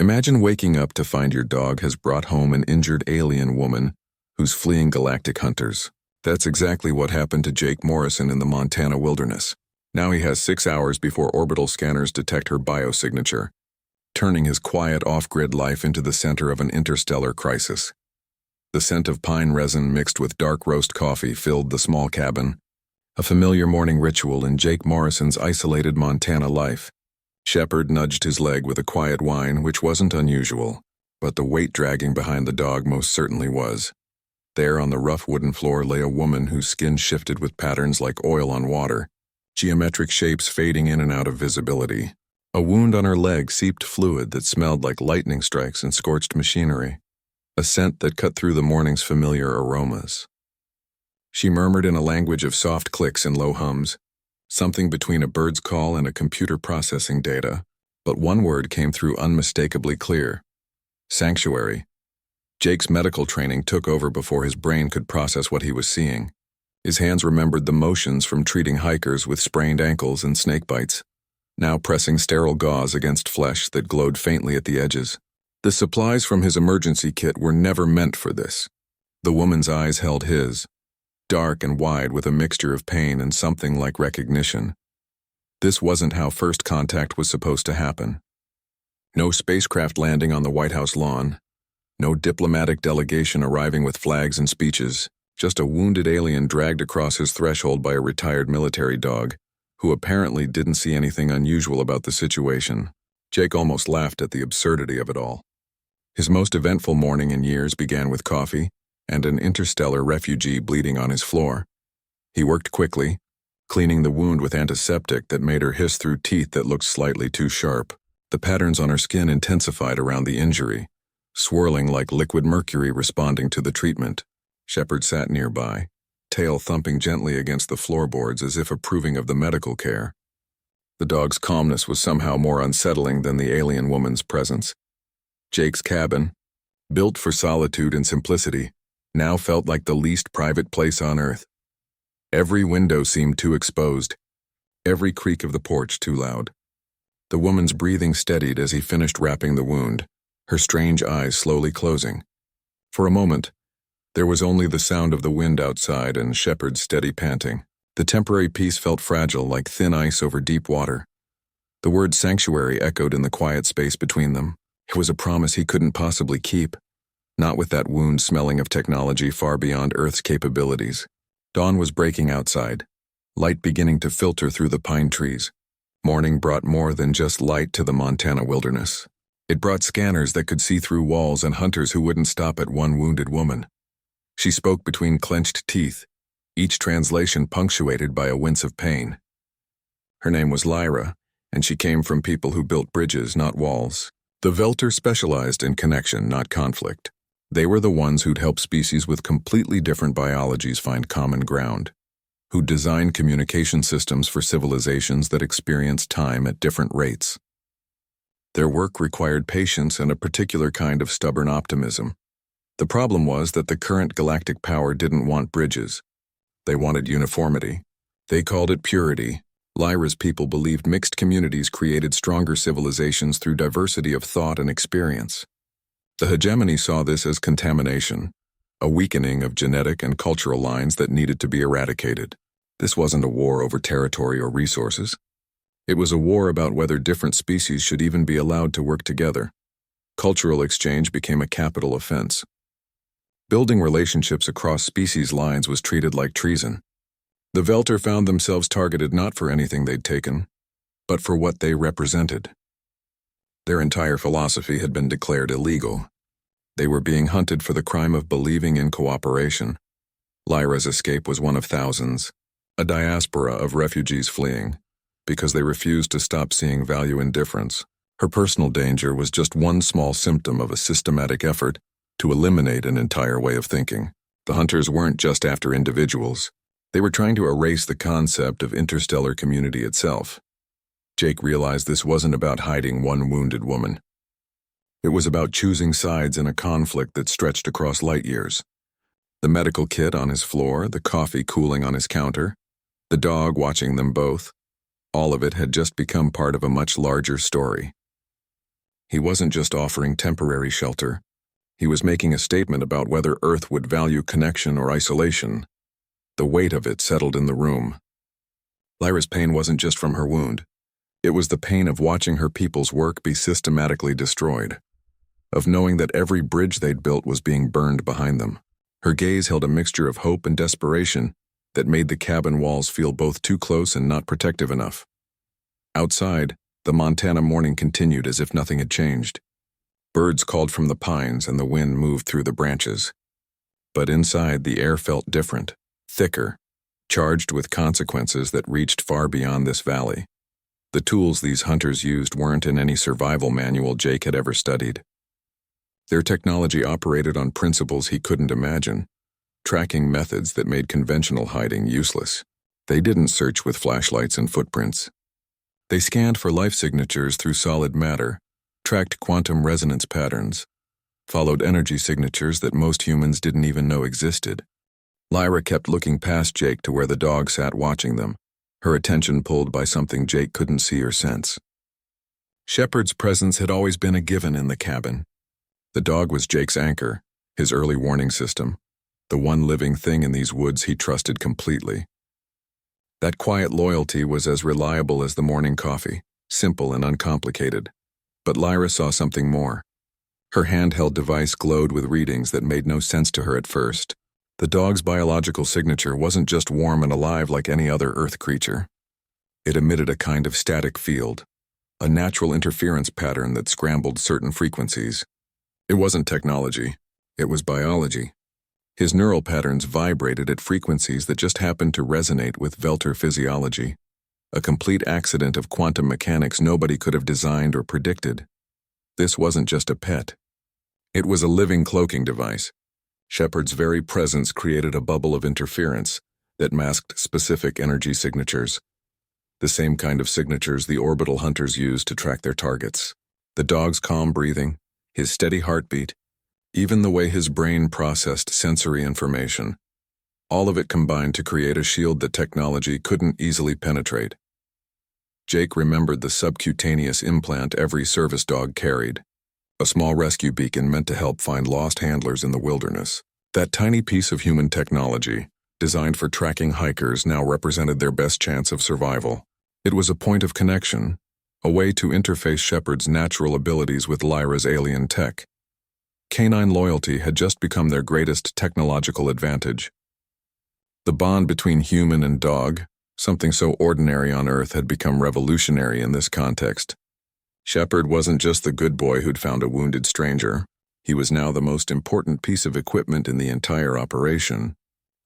Imagine waking up to find your dog has brought home an injured alien woman who's fleeing galactic hunters. That's exactly what happened to Jake Morrison in the Montana wilderness. Now he has 6 hours before orbital scanners detect her biosignature, turning his quiet off-grid life into the center of an interstellar crisis. The scent of pine resin mixed with dark roast coffee filled the small cabin, a familiar morning ritual in Jake Morrison's isolated Montana life. Shepard nudged his leg with a quiet whine, which wasn't unusual, but the weight dragging behind the dog most certainly was. There on the rough wooden floor lay a woman whose skin shifted with patterns like oil on water, geometric shapes fading in and out of visibility. A wound on her leg seeped fluid that smelled like lightning strikes and scorched machinery, a scent that cut through the morning's familiar aromas. She murmured in a language of soft clicks and low hums, something between a bird's call and a computer processing data, but one word came through unmistakably clear: sanctuary. Jake's medical training took over before his brain could process what he was seeing. His hands remembered the motions from treating hikers with sprained ankles and snake bites, now pressing sterile gauze against flesh that glowed faintly at the edges. The supplies from his emergency kit were never meant for this. The woman's eyes held his, dark and wide with a mixture of pain and something like recognition. This wasn't how first contact was supposed to happen. No spacecraft landing on the White House lawn, no diplomatic delegation arriving with flags and speeches, just a wounded alien dragged across his threshold by a retired military dog, who apparently didn't see anything unusual about the situation. Jake almost laughed at the absurdity of it all. His most eventful morning in years began with coffee and an interstellar refugee bleeding on his floor. He worked quickly, cleaning the wound with antiseptic that made her hiss through teeth that looked slightly too sharp. The patterns on her skin intensified around the injury, swirling like liquid mercury responding to the treatment. Shepard sat nearby, tail thumping gently against the floorboards as if approving of the medical care. The dog's calmness was somehow more unsettling than the alien woman's presence. Jake's cabin, built for solitude and simplicity, now felt like the least private place on Earth. Every window seemed too exposed, every creak of the porch too loud. The woman's breathing steadied as he finished wrapping the wound, her strange eyes slowly closing. For a moment, there was only the sound of the wind outside and Shepard's steady panting. The temporary peace felt fragile, like thin ice over deep water. The word sanctuary echoed in the quiet space between them. It was a promise he couldn't possibly keep, not with that wound smelling of technology far beyond Earth's capabilities. Dawn was breaking outside, light beginning to filter through the pine trees. Morning brought more than just light to the Montana wilderness. It brought scanners that could see through walls and hunters who wouldn't stop at one wounded woman. She spoke between clenched teeth, each translation punctuated by a wince of pain. Her name was Lyra, and she came from people who built bridges, not walls. The Velter specialized in connection, not conflict. They were the ones who'd help species with completely different biologies find common ground, who'd designed communication systems for civilizations that experienced time at different rates. Their work required patience and a particular kind of stubborn optimism. The problem was that the current galactic power didn't want bridges. They wanted uniformity. They called it purity. Lyra's people believed mixed communities created stronger civilizations through diversity of thought and experience. The hegemony saw this as contamination, a weakening of genetic and cultural lines that needed to be eradicated. This wasn't a war over territory or resources. It was a war about whether different species should even be allowed to work together. Cultural exchange became a capital offense. Building relationships across species lines was treated like treason. The Velter found themselves targeted not for anything they'd taken, but for what they represented. Their entire philosophy had been declared illegal. They were being hunted for the crime of believing in cooperation. Lyra's escape was one of thousands, a diaspora of refugees fleeing, because they refused to stop seeing value in difference. Her personal danger was just one small symptom of a systematic effort to eliminate an entire way of thinking. The hunters weren't just after individuals. They were trying to erase the concept of interstellar community itself. Jake realized this wasn't about hiding one wounded woman. It was about choosing sides in a conflict that stretched across light years. The medical kit on his floor, the coffee cooling on his counter, the dog watching them both, all of it had just become part of a much larger story. He wasn't just offering temporary shelter. He was making a statement about whether Earth would value connection or isolation. The weight of it settled in the room. Lyra's pain wasn't just from her wound. It was the pain of watching her people's work be systematically destroyed, of knowing that every bridge they'd built was being burned behind them. Her gaze held a mixture of hope and desperation that made the cabin walls feel both too close and not protective enough. Outside, the Montana morning continued as if nothing had changed. Birds called from the pines and the wind moved through the branches. But inside, the air felt different, thicker, charged with consequences that reached far beyond this valley. The tools these hunters used weren't in any survival manual Jake had ever studied. Their technology operated on principles he couldn't imagine, tracking methods that made conventional hiding useless. They didn't search with flashlights and footprints. They scanned for life signatures through solid matter, tracked quantum resonance patterns, followed energy signatures that most humans didn't even know existed. Lyra kept looking past Jake to where the dog sat watching them, her attention pulled by something Jake couldn't see or sense. Shepard's presence had always been a given in the cabin. The dog was Jake's anchor, his early warning system, the one living thing in these woods he trusted completely. That quiet loyalty was as reliable as the morning coffee, simple and uncomplicated. But Lyra saw something more. Her handheld device glowed with readings that made no sense to her at first. The dog's biological signature wasn't just warm and alive like any other Earth creature. It emitted a kind of static field, a natural interference pattern that scrambled certain frequencies. It wasn't technology, it was biology. His neural patterns vibrated at frequencies that just happened to resonate with Velter physiology, a complete accident of quantum mechanics nobody could have designed or predicted. This wasn't just a pet. It was a living cloaking device. Shepard's very presence created a bubble of interference that masked specific energy signatures, the same kind of signatures the orbital hunters used to track their targets. The dog's calm breathing, his steady heartbeat, even the way his brain processed sensory information, all of it combined to create a shield that technology couldn't easily penetrate. Jake remembered the subcutaneous implant every service dog carried, a small rescue beacon meant to help find lost handlers in the wilderness. That tiny piece of human technology, designed for tracking hikers, now represented their best chance of survival. It was a point of connection, a way to interface Shepard's natural abilities with Lyra's alien tech. Canine loyalty had just become their greatest technological advantage. The bond between human and dog, something so ordinary on Earth, had become revolutionary in this context. Shepard wasn't just the good boy who'd found a wounded stranger. He was now the most important piece of equipment in the entire operation,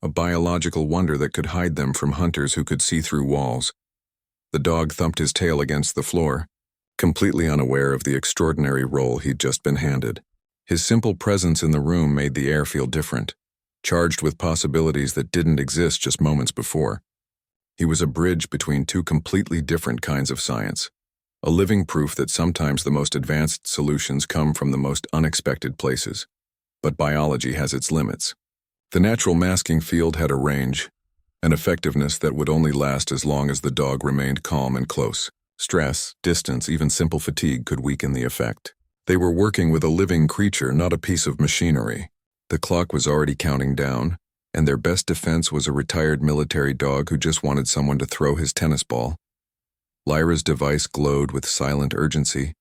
a biological wonder that could hide them from hunters who could see through walls. The dog thumped his tail against the floor, completely unaware of the extraordinary role he'd just been handed. His simple presence in the room made the air feel different, charged with possibilities that didn't exist just moments before. He was a bridge between two completely different kinds of science, a living proof that sometimes the most advanced solutions come from the most unexpected places. But biology has its limits. The natural masking field had a range, an effectiveness that would only last as long as the dog remained calm and close. Stress, distance, even simple fatigue could weaken the effect. They were working with a living creature, not a piece of machinery. The clock was already counting down, and their best defense was a retired military dog who just wanted someone to throw his tennis ball. Lyra's device glowed with silent urgency,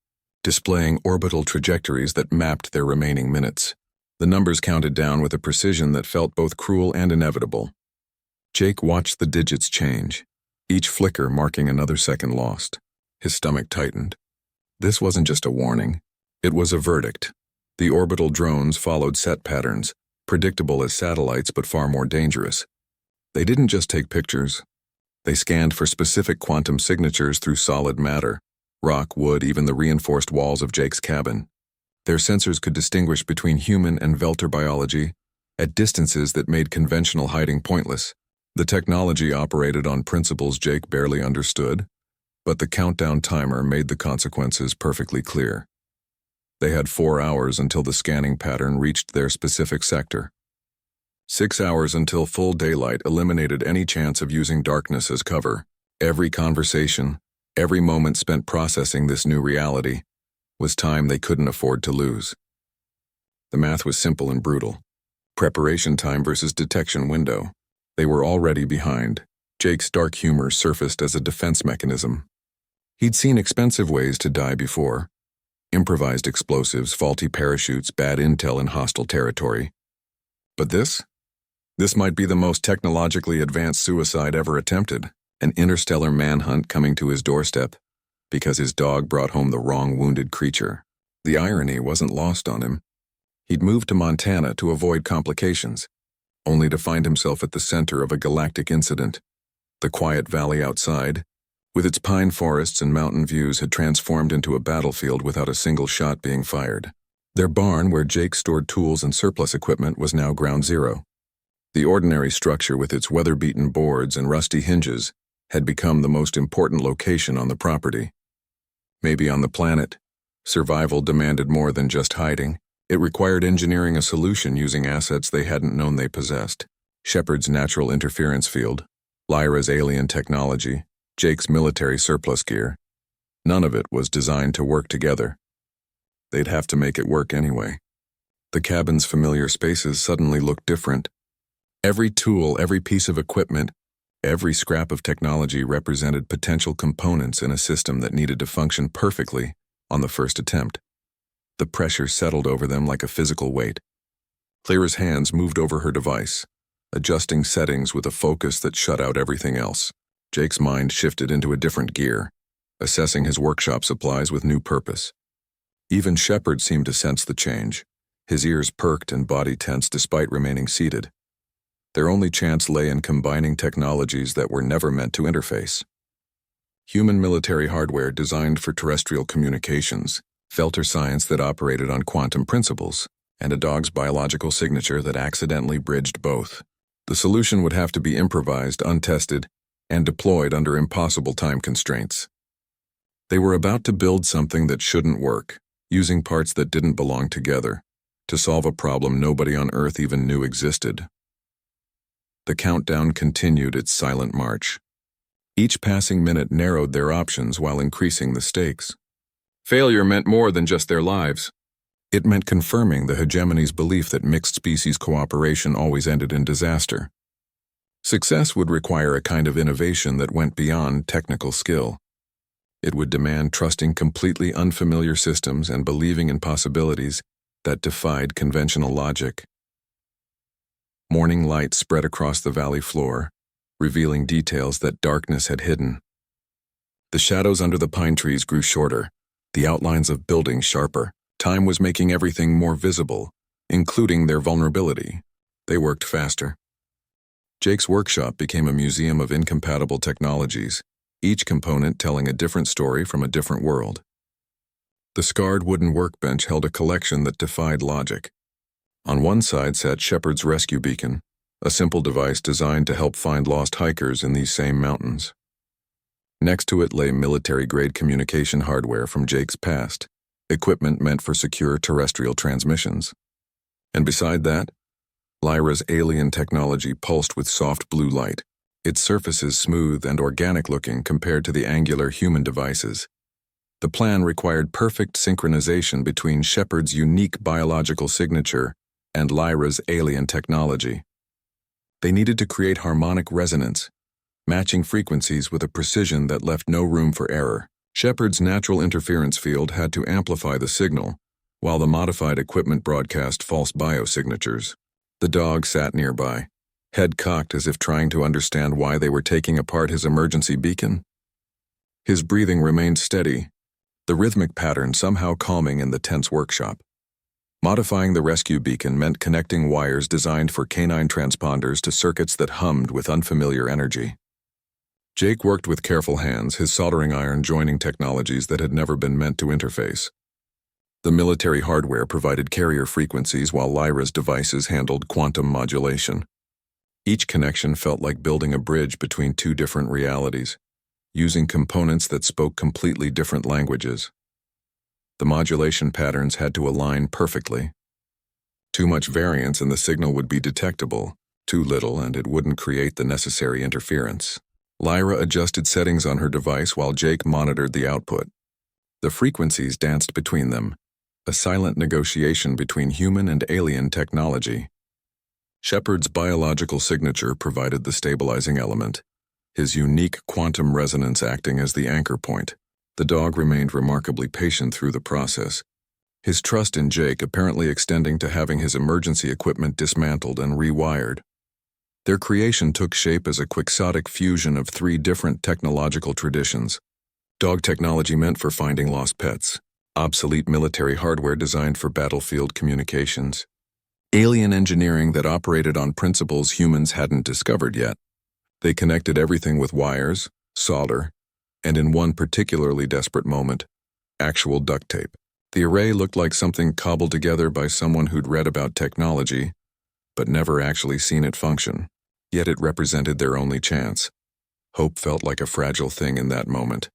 displaying orbital trajectories that mapped their remaining minutes. The numbers counted down with a precision that felt both cruel and inevitable. Jake watched the digits change, each flicker marking another second lost. His stomach tightened. This wasn't just a warning. It was a verdict. The orbital drones followed set patterns, predictable as satellites but far more dangerous. They didn't just take pictures. They scanned for specific quantum signatures through solid matter, rock, wood, even the reinforced walls of Jake's cabin. Their sensors could distinguish between human and Velter biology at distances that made conventional hiding pointless. The technology operated on principles Jake barely understood, but the countdown timer made the consequences perfectly clear. They had 4 hours until the scanning pattern reached their specific sector. 6 hours until full daylight eliminated any chance of using darkness as cover. Every conversation, every moment spent processing this new reality, was time they couldn't afford to lose. The math was simple and brutal. Preparation time versus detection window. They were already behind. Jake's dark humor surfaced as a defense mechanism. He'd seen expensive ways to die before. Improvised explosives, faulty parachutes, bad intel in hostile territory. But this? This might be the most technologically advanced suicide ever attempted. An interstellar manhunt coming to his doorstep because his dog brought home the wrong wounded creature. The irony wasn't lost on him. He'd moved to Montana to avoid complications, only to find himself at the center of a galactic incident. The quiet valley outside, with its pine forests and mountain views, had transformed into a battlefield without a single shot being fired. Their barn, where Jake stored tools and surplus equipment, was now ground zero. The ordinary structure with its weather-beaten boards and rusty hinges had become the most important location on the property. Maybe on the planet, survival demanded more than just hiding. It required engineering a solution using assets they hadn't known they possessed. Shepard's natural interference field, Lyra's alien technology, Jake's military surplus gear. None of it was designed to work together. They'd have to make it work anyway. The cabin's familiar spaces suddenly looked different. Every tool, every piece of equipment, every scrap of technology represented potential components in a system that needed to function perfectly on the first attempt. The pressure settled over them like a physical weight. Lyra's hands moved over her device, adjusting settings with a focus that shut out everything else. Jake's mind shifted into a different gear, assessing his workshop supplies with new purpose. Even Shepard seemed to sense the change. His ears perked and body tensed despite remaining seated. Their only chance lay in combining technologies that were never meant to interface. Human military hardware designed for terrestrial communications, filter science that operated on quantum principles, and a dog's biological signature that accidentally bridged both. The solution would have to be improvised, untested, and deployed under impossible time constraints. They were about to build something that shouldn't work, using parts that didn't belong together, to solve a problem nobody on Earth even knew existed. The countdown continued its silent march. Each passing minute narrowed their options while increasing the stakes. Failure meant more than just their lives. It meant confirming the hegemony's belief that mixed-species cooperation always ended in disaster. Success would require a kind of innovation that went beyond technical skill. It would demand trusting completely unfamiliar systems and believing in possibilities that defied conventional logic. Morning light spread across the valley floor, revealing details that darkness had hidden. The shadows under the pine trees grew shorter, the outlines of buildings sharper. Time was making everything more visible, including their vulnerability. They worked faster. Jake's workshop became a museum of incompatible technologies, each component telling a different story from a different world. The scarred wooden workbench held a collection that defied logic. On one side sat Shepard's rescue beacon, a simple device designed to help find lost hikers in these same mountains. Next to it lay military-grade communication hardware from Jake's past, equipment meant for secure terrestrial transmissions. And beside that, Lyra's alien technology pulsed with soft blue light, its surfaces smooth and organic-looking compared to the angular human devices. The plan required perfect synchronization between Shepard's unique biological signature and Lyra's alien technology. They needed to create harmonic resonance, matching frequencies with a precision that left no room for error. Shepard's natural interference field had to amplify the signal, while the modified equipment broadcast false biosignatures. The dog sat nearby, head cocked as if trying to understand why they were taking apart his emergency beacon. His breathing remained steady, the rhythmic pattern somehow calming in the tense workshop. Modifying the rescue beacon meant connecting wires designed for canine transponders to circuits that hummed with unfamiliar energy. Jake worked with careful hands, his soldering iron joining technologies that had never been meant to interface. The military hardware provided carrier frequencies while Lyra's devices handled quantum modulation. Each connection felt like building a bridge between two different realities, using components that spoke completely different languages. The modulation patterns had to align perfectly. Too much variance and the signal would be detectable, too little and it wouldn't create the necessary interference. Lyra adjusted settings on her device while Jake monitored the output. The frequencies danced between them, a silent negotiation between human and alien technology. Shepard's biological signature provided the stabilizing element, his unique quantum resonance acting as the anchor point. The dog remained remarkably patient through the process, his trust in Jake apparently extending to having his emergency equipment dismantled and rewired. Their creation took shape as a quixotic fusion of three different technological traditions. Dog technology meant for finding lost pets, obsolete military hardware designed for battlefield communications, alien engineering that operated on principles humans hadn't discovered yet. They connected everything with wires, solder, and in one particularly desperate moment, actual duct tape. The array looked like something cobbled together by someone who'd read about technology, but never actually seen it function. Yet it represented their only chance. Hope felt like a fragile thing in that moment.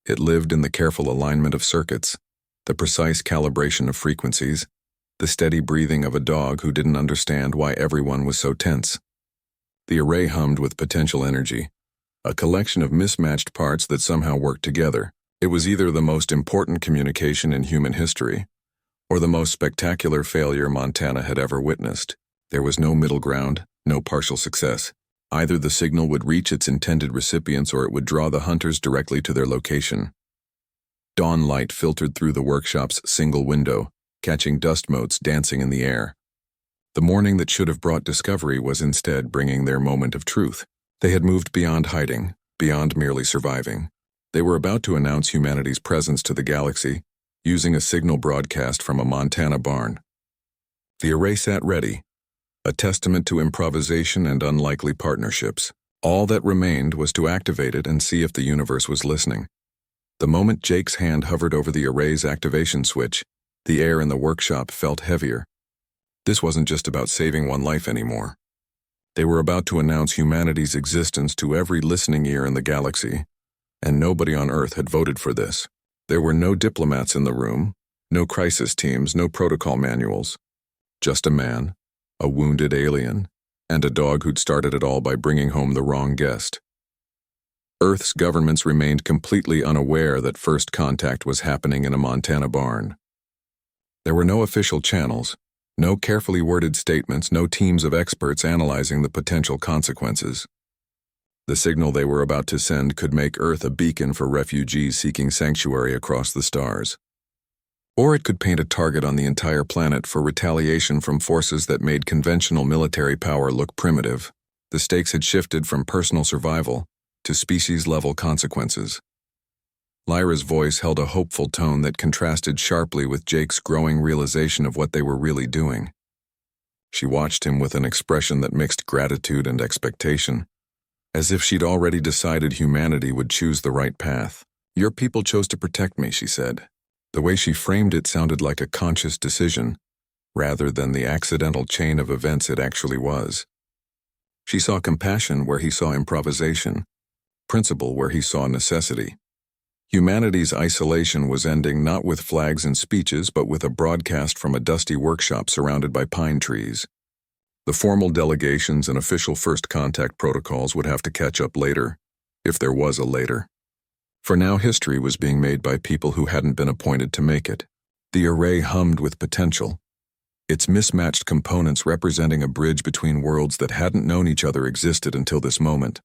It lived in the careful alignment of circuits, the precise calibration of frequencies, the steady breathing of a dog who didn't understand why everyone was so tense. The array hummed with potential energy, a collection of mismatched parts that somehow worked together. It was either the most important communication in human history, or the most spectacular failure Montana had ever witnessed. There was no middle ground, no partial success. Either the signal would reach its intended recipients or it would draw the hunters directly to their location. Dawn light filtered through the workshop's single window, catching dust motes dancing in the air. The morning that should have brought discovery was instead bringing their moment of truth. They had moved beyond hiding, beyond merely surviving. They were about to announce humanity's presence to the galaxy, using a signal broadcast from a Montana barn. The array sat ready, a testament to improvisation and unlikely partnerships. All that remained was to activate it and see if the universe was listening. The moment Jake's hand hovered over the array's activation switch, the air in the workshop felt heavier. This wasn't just about saving one life anymore. They were about to announce humanity's existence to every listening ear in the galaxy, and nobody on Earth had voted for this. There were no diplomats in the room, no crisis teams, no protocol manuals. Just a man, a wounded alien, and a dog who'd started it all by bringing home the wrong guest. Earth's governments remained completely unaware that first contact was happening in a Montana barn. There were no official channels, no carefully worded statements, no teams of experts analyzing the potential consequences. The signal they were about to send could make Earth a beacon for refugees seeking sanctuary across the stars. Or it could paint a target on the entire planet for retaliation from forces that made conventional military power look primitive. The stakes had shifted from personal survival to species-level consequences. Lyra's voice held a hopeful tone that contrasted sharply with Jake's growing realization of what they were really doing. She watched him with an expression that mixed gratitude and expectation, as if she'd already decided humanity would choose the right path. "Your people chose to protect me," she said. The way she framed it sounded like a conscious decision, rather than the accidental chain of events it actually was. She saw compassion where he saw improvisation, principle where he saw necessity. Humanity's isolation was ending not with flags and speeches, but with a broadcast from a dusty workshop surrounded by pine trees. The formal delegations and official first contact protocols would have to catch up later, if there was a later. For now, history was being made by people who hadn't been appointed to make it. The array hummed with potential, its mismatched components representing a bridge between worlds that hadn't known each other existed until this moment.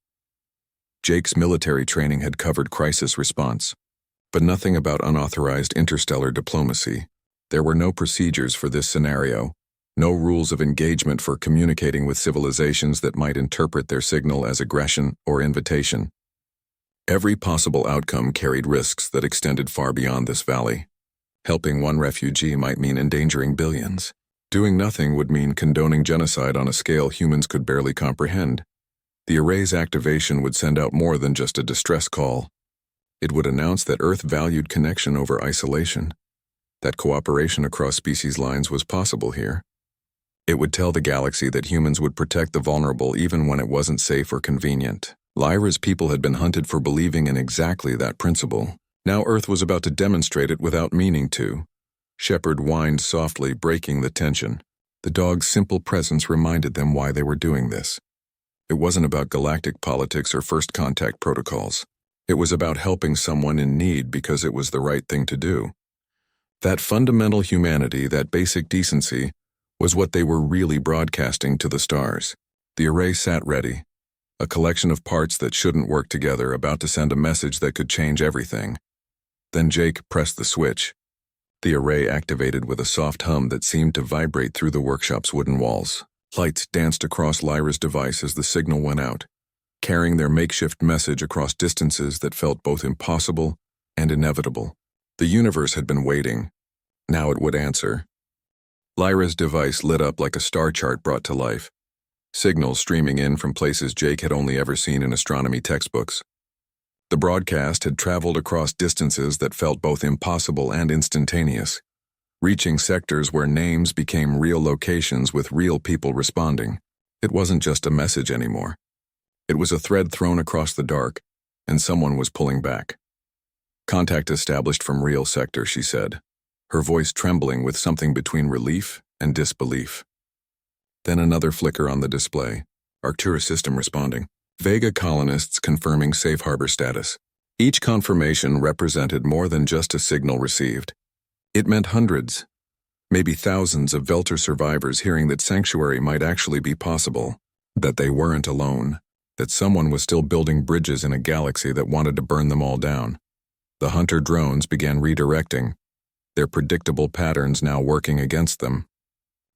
Jake's military training had covered crisis response, but nothing about unauthorized interstellar diplomacy. There were no procedures for this scenario, no rules of engagement for communicating with civilizations that might interpret their signal as aggression or invitation. Every possible outcome carried risks that extended far beyond this valley. Helping one refugee might mean endangering billions. Doing nothing would mean condoning genocide on a scale humans could barely comprehend. The array's activation would send out more than just a distress call. It would announce that Earth valued connection over isolation, that cooperation across species lines was possible here. It would tell the galaxy that humans would protect the vulnerable even when it wasn't safe or convenient. Lyra's people had been hunted for believing in exactly that principle. Now Earth was about to demonstrate it without meaning to. Shepard whined softly, breaking the tension. The dog's simple presence reminded them why they were doing this. It wasn't about galactic politics or first contact protocols. It was about helping someone in need because it was the right thing to do. That fundamental humanity, that basic decency, was what they were really broadcasting to the stars. The array sat ready, a collection of parts that shouldn't work together, about to send a message that could change everything. Then Jake pressed the switch. The array activated with a soft hum that seemed to vibrate through the workshop's wooden walls. Lights danced across Lyra's device as the signal went out, carrying their makeshift message across distances that felt both impossible and inevitable. The universe had been waiting. Now it would answer. Lyra's device lit up like a star chart brought to life, signals streaming in from places Jake had only ever seen in astronomy textbooks. The broadcast had traveled across distances that felt both impossible and instantaneous, reaching sectors where names became real locations with real people responding. It wasn't just a message anymore. It was a thread thrown across the dark, and someone was pulling back. "Contact established from real sector," she said, her voice trembling with something between relief and disbelief. Then another flicker on the display, Arcturus system responding. Vega colonists confirming safe harbor status. Each confirmation represented more than just a signal received. It meant hundreds, maybe thousands of Velter survivors hearing that sanctuary might actually be possible, that they weren't alone, that someone was still building bridges in a galaxy that wanted to burn them all down. The hunter drones began redirecting, their predictable patterns now working against them.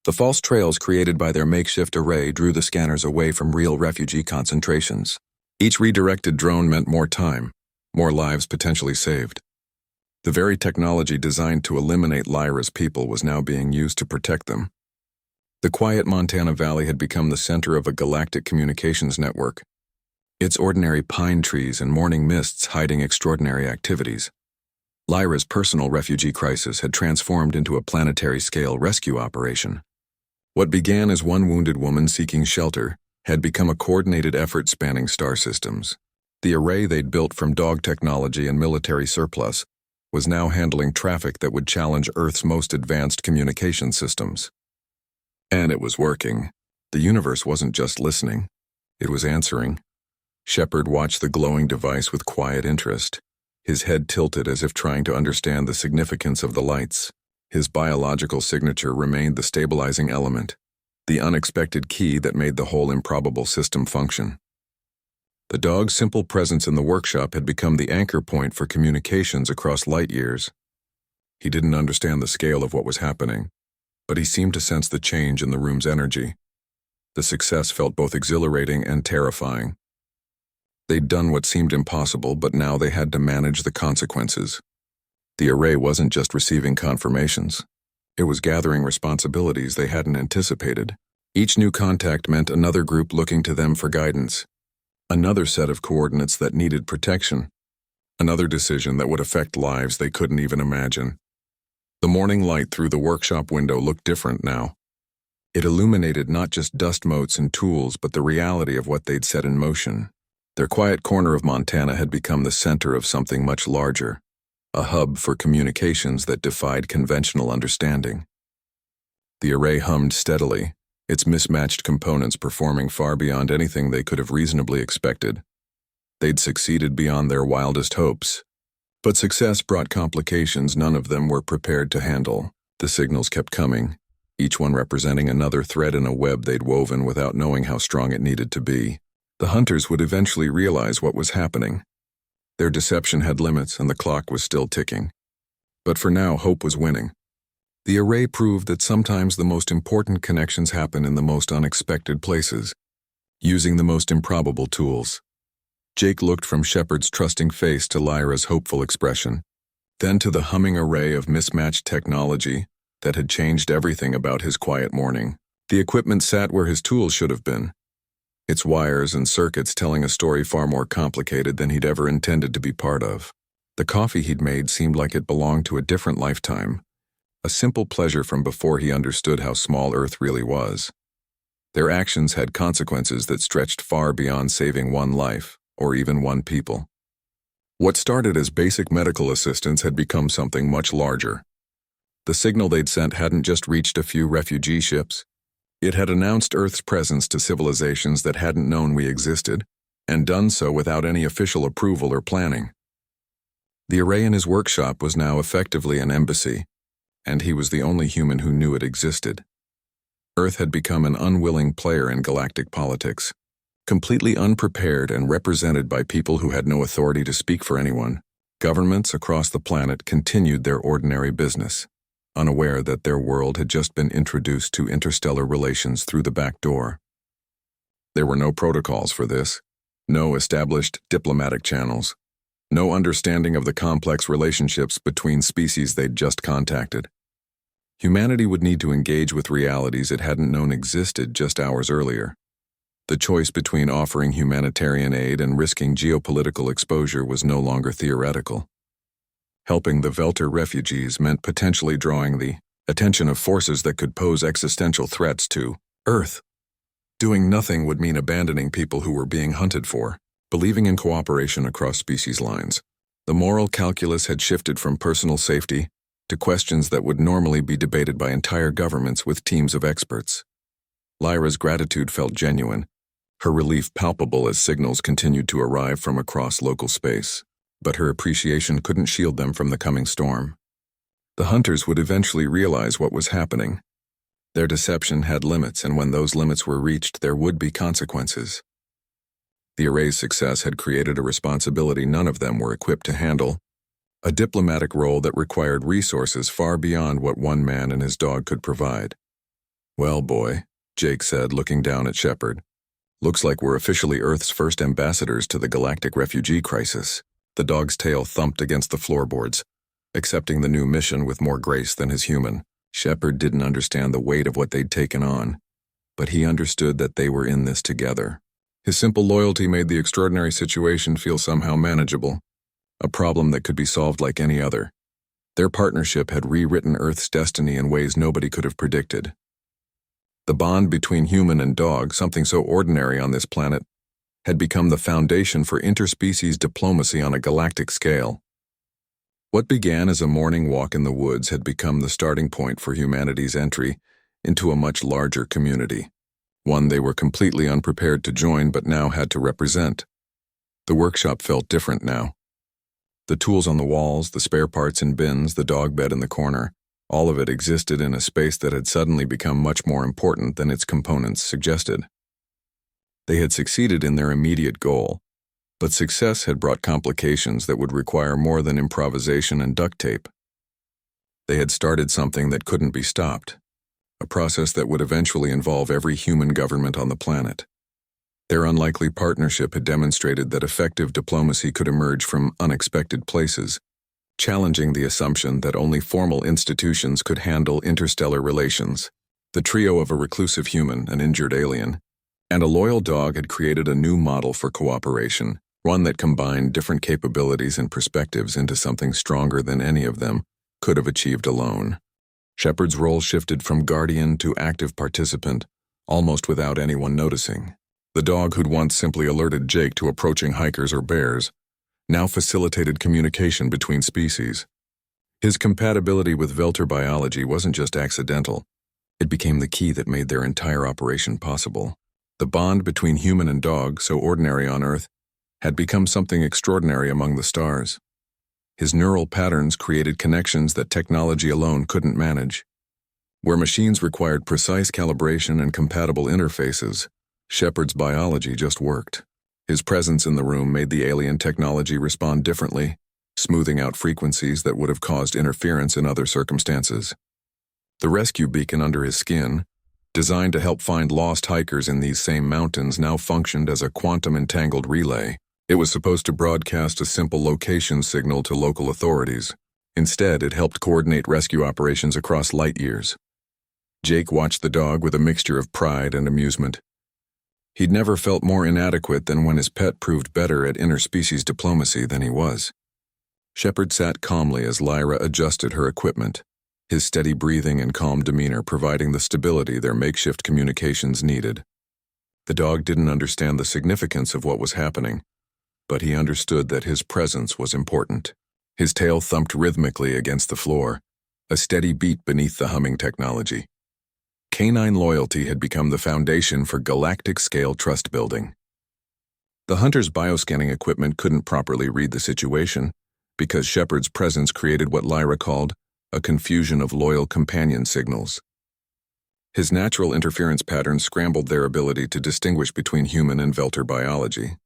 The false trails created by their makeshift array drew the scanners away from real refugee concentrations. Each redirected drone meant more time, more lives potentially saved. The very technology designed to eliminate Lyra's people was now being used to protect them. The quiet Montana Valley had become the center of a galactic communications network, its ordinary pine trees and morning mists hiding extraordinary activities. Lyra's personal refugee crisis had transformed into a planetary-scale rescue operation. What began as one wounded woman seeking shelter had become a coordinated effort spanning star systems. The array they'd built from dog technology and military surplus was now handling traffic that would challenge Earth's most advanced communication systems. And it was working. The universe wasn't just listening, it was answering. Shepard watched the glowing device with quiet interest, his head tilted as if trying to understand the significance of the lights. His biological signature remained the stabilizing element, the unexpected key that made the whole improbable system function. The dog's simple presence in the workshop had become the anchor point for communications across light years. He didn't understand the scale of what was happening, but he seemed to sense the change in the room's energy. The success felt both exhilarating and terrifying. They'd done what seemed impossible, but now they had to manage the consequences. The array wasn't just receiving confirmations. It was gathering responsibilities they hadn't anticipated. Each new contact meant another group looking to them for guidance, another set of coordinates that needed protection, another decision that would affect lives they couldn't even imagine. The morning light through the workshop window looked different now. It illuminated not just dust motes and tools, but the reality of what they'd set in motion. Their quiet corner of Montana had become the center of something much larger, a hub for communications that defied conventional understanding. The array hummed steadily, its mismatched components performing far beyond anything they could have reasonably expected. They'd succeeded beyond their wildest hopes. But success brought complications none of them were prepared to handle. The signals kept coming, each one representing another thread in a web they'd woven without knowing how strong it needed to be. The hunters would eventually realize what was happening. Their deception had limits and the clock was still ticking. But for now, hope was winning. The array proved that sometimes the most important connections happen in the most unexpected places, using the most improbable tools. Jake looked from Shepard's trusting face to Lyra's hopeful expression, then to the humming array of mismatched technology that had changed everything about his quiet morning. The equipment sat where his tools should have been, its wires and circuits telling a story far more complicated than he'd ever intended to be part of. The coffee he'd made seemed like it belonged to a different lifetime, a simple pleasure from before he understood how small Earth really was. Their actions had consequences that stretched far beyond saving one life, or even one people. What started as basic medical assistance had become something much larger. The signal they'd sent hadn't just reached a few refugee ships. It had announced Earth's presence to civilizations that hadn't known we existed, and done so without any official approval or planning. The array in his workshop was now effectively an embassy, and he was the only human who knew it existed. Earth had become an unwilling player in galactic politics, completely unprepared and represented by people who had no authority to speak for anyone. Governments across the planet continued their ordinary business, unaware that their world had just been introduced to interstellar relations through the back door. There were no protocols for this, no established diplomatic channels, no understanding of the complex relationships between species they'd just contacted. Humanity would need to engage with realities it hadn't known existed just hours earlier. The choice between offering humanitarian aid and risking geopolitical exposure was no longer theoretical. Helping the Velter refugees meant potentially drawing the attention of forces that could pose existential threats to Earth. Doing nothing would mean abandoning people who were being hunted for. Believing in cooperation across species lines, the moral calculus had shifted from personal safety to questions that would normally be debated by entire governments with teams of experts. Lyra's gratitude felt genuine, her relief palpable as signals continued to arrive from across local space, but her appreciation couldn't shield them from the coming storm. The hunters would eventually realize what was happening. Their deception had limits, and when those limits were reached, there would be consequences. The array's success had created a responsibility none of them were equipped to handle, a diplomatic role that required resources far beyond what one man and his dog could provide. "Well, boy," Jake said, looking down at Shepard. "Looks like we're officially Earth's first ambassadors to the galactic refugee crisis." The dog's tail thumped against the floorboards, accepting the new mission with more grace than his human. Shepard didn't understand the weight of what they'd taken on, but he understood that they were in this together. His simple loyalty made the extraordinary situation feel somehow manageable, a problem that could be solved like any other. Their partnership had rewritten Earth's destiny in ways nobody could have predicted. The bond between human and dog, something so ordinary on this planet, had become the foundation for interspecies diplomacy on a galactic scale. What began as a morning walk in the woods had become the starting point for humanity's entry into a much larger community, one they were completely unprepared to join but now had to represent. The workshop felt different now. The tools on the walls, the spare parts in bins, the dog bed in the corner, all of it existed in a space that had suddenly become much more important than its components suggested. They had succeeded in their immediate goal, but success had brought complications that would require more than improvisation and duct tape. They had started something that couldn't be stopped, a process that would eventually involve every human government on the planet. Their unlikely partnership had demonstrated that effective diplomacy could emerge from unexpected places, challenging the assumption that only formal institutions could handle interstellar relations. The trio of a reclusive human, an injured alien, and a loyal dog had created a new model for cooperation, one that combined different capabilities and perspectives into something stronger than any of them could have achieved alone. Shepard's role shifted from guardian to active participant, almost without anyone noticing. The dog who'd once simply alerted Jake to approaching hikers or bears now facilitated communication between species. His compatibility with Velter biology wasn't just accidental. It became the key that made their entire operation possible. The bond between human and dog, so ordinary on Earth, had become something extraordinary among the stars. His neural patterns created connections that technology alone couldn't manage. Where machines required precise calibration and compatible interfaces, Shepard's biology just worked. His presence in the room made the alien technology respond differently, smoothing out frequencies that would have caused interference in other circumstances. The rescue beacon under his skin, designed to help find lost hikers in these same mountains, now functioned as a quantum-entangled relay. It was supposed to broadcast a simple location signal to local authorities. Instead, it helped coordinate rescue operations across light years. Jake watched the dog with a mixture of pride and amusement. He'd never felt more inadequate than when his pet proved better at interspecies diplomacy than he was. Shepard sat calmly as Lyra adjusted her equipment, his steady breathing and calm demeanor providing the stability their makeshift communications needed. The dog didn't understand the significance of what was happening, but he understood that his presence was important. His tail thumped rhythmically against the floor, a steady beat beneath the humming technology. Canine loyalty had become the foundation for galactic-scale trust building. The hunter's bioscanning equipment couldn't properly read the situation because Shepard's presence created what Lyra called a confusion of loyal companion signals. His natural interference patterns scrambled their ability to distinguish between human and Velter biology.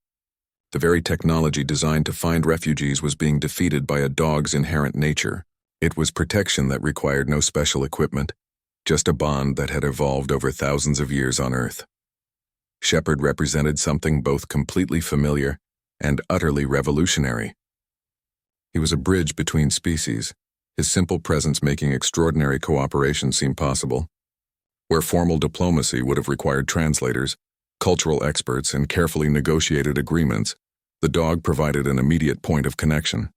The very technology designed to find refugees was being defeated by a dog's inherent nature. It was protection that required no special equipment, just a bond that had evolved over thousands of years on Earth. Shepard represented something both completely familiar and utterly revolutionary. He was a bridge between species, his simple presence making extraordinary cooperation seem possible. Where formal diplomacy would have required translators, cultural experts, and carefully negotiated agreements, the dog provided an immediate point of connection.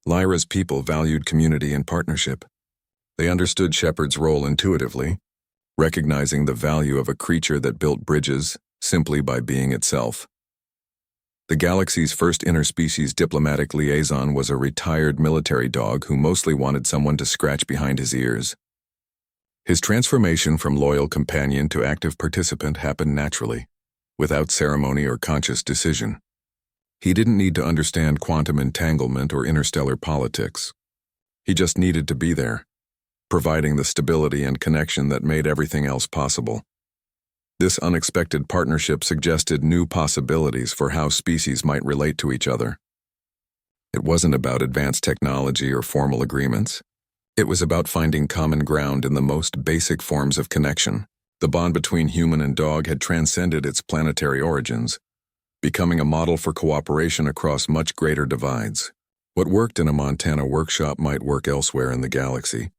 Lyra's people valued community and partnership. They understood Shepard's role intuitively, recognizing the value of a creature that built bridges simply by being itself. The galaxy's first interspecies diplomatic liaison was a retired military dog who mostly wanted someone to scratch behind his ears. His transformation from loyal companion to active participant happened naturally, without ceremony or conscious decision. He didn't need to understand quantum entanglement or interstellar politics. He just needed to be there, providing the stability and connection that made everything else possible. This unexpected partnership suggested new possibilities for how species might relate to each other. It wasn't about advanced technology or formal agreements. It was about finding common ground in the most basic forms of connection. The bond between human and dog had transcended its planetary origins, becoming a model for cooperation across much greater divides. What worked in a Montana workshop might work elsewhere in the galaxy,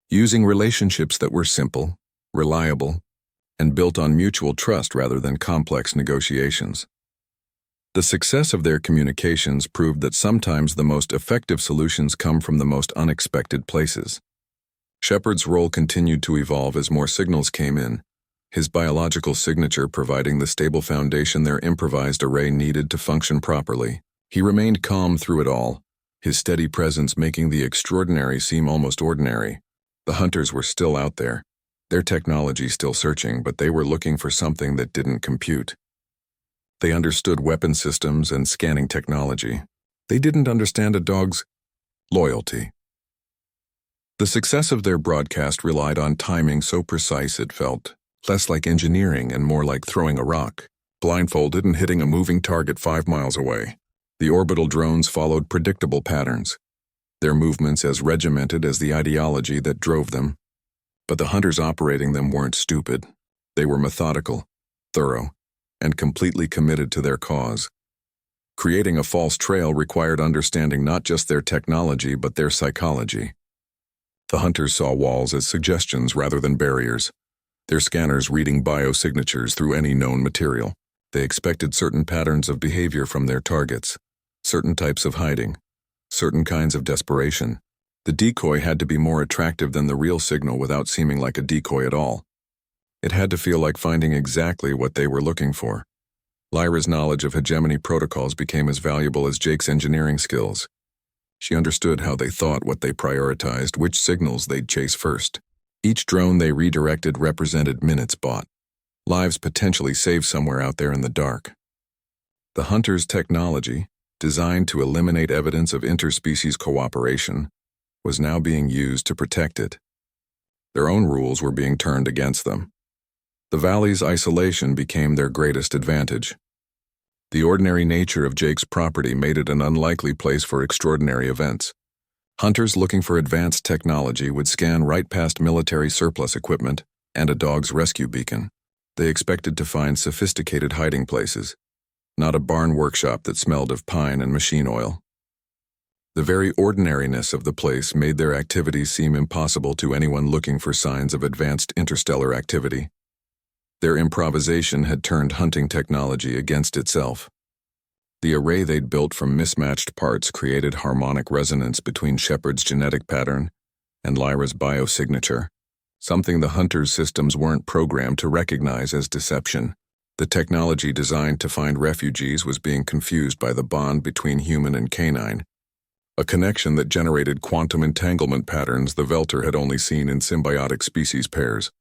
using relationships that were simple, reliable, and built on mutual trust rather than complex negotiations. The success of their communications proved that sometimes the most effective solutions come from the most unexpected places. Shepard's role continued to evolve as more signals came in, his biological signature providing the stable foundation their improvised array needed to function properly. He remained calm through it all, his steady presence making the extraordinary seem almost ordinary. The hunters were still out there, their technology still searching, but they were looking for something that didn't compute. They understood weapon systems and scanning technology. They didn't understand a dog's loyalty. The success of their broadcast relied on timing so precise it felt less like engineering and more like throwing a rock, blindfolded and hitting a moving target 5 miles away. The orbital drones followed predictable patterns, their movements as regimented as the ideology that drove them. But the hunters operating them weren't stupid. They were methodical, thorough, and completely committed to their cause. Creating a false trail required understanding not just their technology but their psychology. The hunters saw walls as suggestions rather than barriers, their scanners reading biosignatures through any known material. They expected certain patterns of behavior from their targets, certain types of hiding, certain kinds of desperation. The decoy had to be more attractive than the real signal without seeming like a decoy at all. It had to feel like finding exactly what they were looking for. Lyra's knowledge of hegemony protocols became as valuable as Jake's engineering skills. She understood how they thought, what they prioritized, which signals they'd chase first. Each drone they redirected represented minutes bought, lives potentially saved somewhere out there in the dark. The hunters' technology, designed to eliminate evidence of interspecies cooperation, was now being used to protect it. Their own rules were being turned against them. The valley's isolation became their greatest advantage. The ordinary nature of Jake's property made it an unlikely place for extraordinary events. Hunters looking for advanced technology would scan right past military surplus equipment and a dog's rescue beacon. They expected to find sophisticated hiding places, not a barn workshop that smelled of pine and machine oil. The very ordinariness of the place made their activities seem impossible to anyone looking for signs of advanced interstellar activity. Their improvisation had turned hunting technology against itself. The array they'd built from mismatched parts created harmonic resonance between Shepard's genetic pattern and Lyra's biosignature, something the hunters' systems weren't programmed to recognize as deception. The technology designed to find refugees was being confused by the bond between human and canine, a connection that generated quantum entanglement patterns the Velter had only seen in symbiotic species pairs.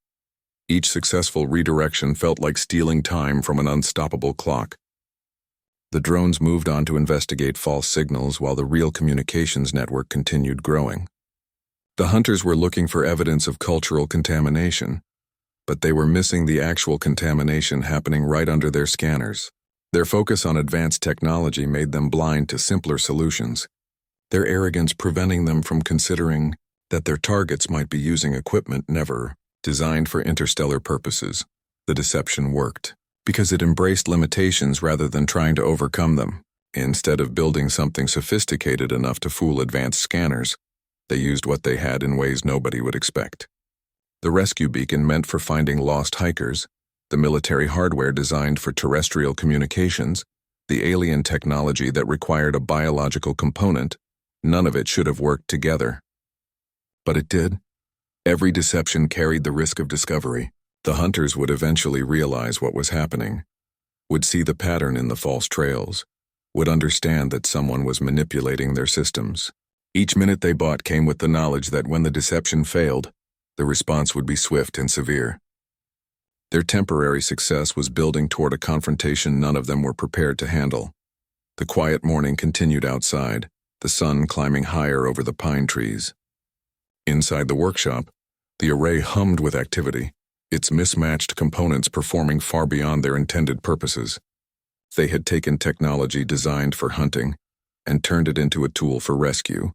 Each successful redirection felt like stealing time from an unstoppable clock. The drones moved on to investigate false signals while the real communications network continued growing. The hunters were looking for evidence of cultural contamination, but they were missing the actual contamination happening right under their scanners. Their focus on advanced technology made them blind to simpler solutions, their arrogance preventing them from considering that their targets might be using equipment never designed for interstellar purposes. The deception worked, because it embraced limitations rather than trying to overcome them. Instead of building something sophisticated enough to fool advanced scanners, they used what they had in ways nobody would expect. The rescue beacon meant for finding lost hikers, the military hardware designed for terrestrial communications, the alien technology that required a biological component, none of it should have worked together. But it did. Every deception carried the risk of discovery. The hunters would eventually realize what was happening, would see the pattern in the false trails, would understand that someone was manipulating their systems. Each minute they bought came with the knowledge that when the deception failed, the response would be swift and severe. Their temporary success was building toward a confrontation none of them were prepared to handle. The quiet morning continued outside, the sun climbing higher over the pine trees. Inside the workshop, the array hummed with activity, its mismatched components performing far beyond their intended purposes. They had taken technology designed for hunting and turned it into a tool for rescue,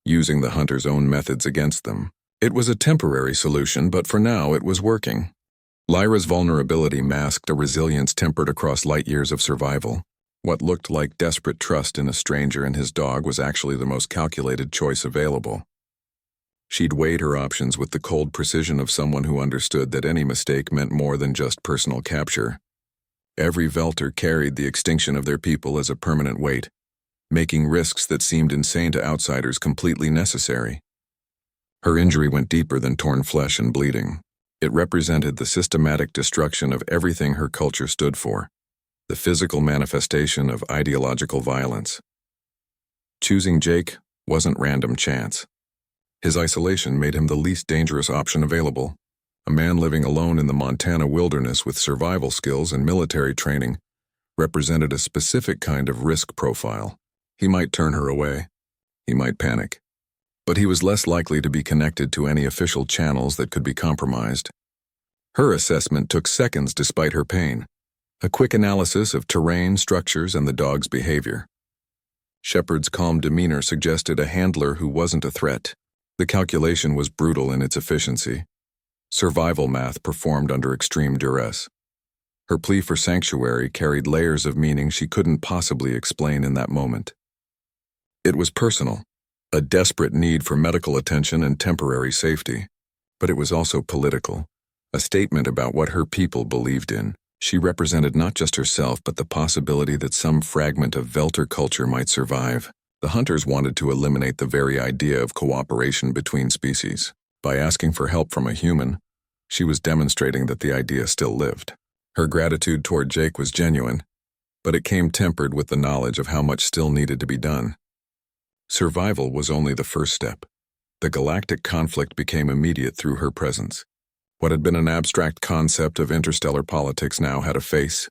using the hunters' own methods against them. It was a temporary solution, but for now it was working. Lyra's vulnerability masked a resilience tempered across light years of survival. What looked like desperate trust in a stranger and his dog was actually the most calculated choice available. She'd weighed her options with the cold precision of someone who understood that any mistake meant more than just personal capture. Every Velter carried the extinction of their people as a permanent weight, making risks that seemed insane to outsiders completely necessary. Her injury went deeper than torn flesh and bleeding. It represented the systematic destruction of everything her culture stood for, the physical manifestation of ideological violence. Choosing Jake wasn't random chance. His isolation made him the least dangerous option available. A man living alone in the Montana wilderness with survival skills and military training represented a specific kind of risk profile. He might turn her away. He might panic. But he was less likely to be connected to any official channels that could be compromised. Her assessment took seconds despite her pain. A quick analysis of terrain, structures, and the dog's behavior. Shepard's calm demeanor suggested a handler who wasn't a threat. The calculation was brutal in its efficiency. Survival math performed under extreme duress. Her plea for sanctuary carried layers of meaning she couldn't possibly explain in that moment. It was personal, a desperate need for medical attention and temporary safety. But it was also political, a statement about what her people believed in. She represented not just herself but the possibility that some fragment of Velter culture might survive. The hunters wanted to eliminate the very idea of cooperation between species. By asking for help from a human, she was demonstrating that the idea still lived. Her gratitude toward Jake was genuine, but it came tempered with the knowledge of how much still needed to be done. Survival was only the first step. The galactic conflict became immediate through her presence. What had been an abstract concept of interstellar politics now had a face,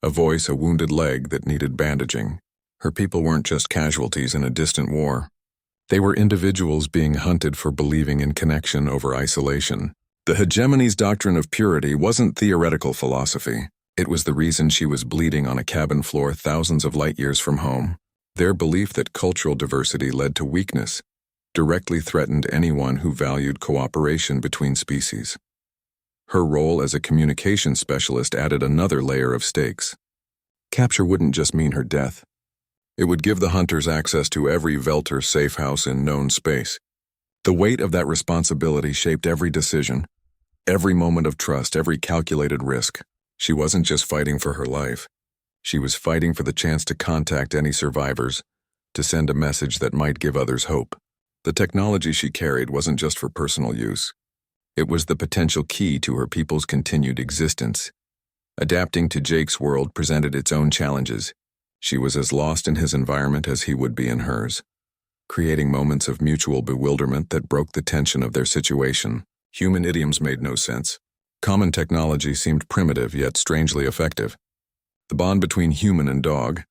a voice, a wounded leg that needed bandaging. Her people weren't just casualties in a distant war. They were individuals being hunted for believing in connection over isolation. The hegemony's doctrine of purity wasn't theoretical philosophy. It was the reason she was bleeding on a cabin floor thousands of light years from home. Their belief that cultural diversity led to weakness directly threatened anyone who valued cooperation between species. Her role as a communication specialist added another layer of stakes. Capture wouldn't just mean her death. It would give the hunters access to every Velter safe house in known space. The weight of that responsibility shaped every decision, every moment of trust, every calculated risk. She wasn't just fighting for her life. She was fighting for the chance to contact any survivors, to send a message that might give others hope. The technology she carried wasn't just for personal use. It was the potential key to her people's continued existence. Adapting to Jake's world presented its own challenges. She was as lost in his environment as he would be in hers, creating moments of mutual bewilderment that broke the tension of their situation. Human idioms made no sense. Common technology seemed primitive yet strangely effective. The bond between human and dog,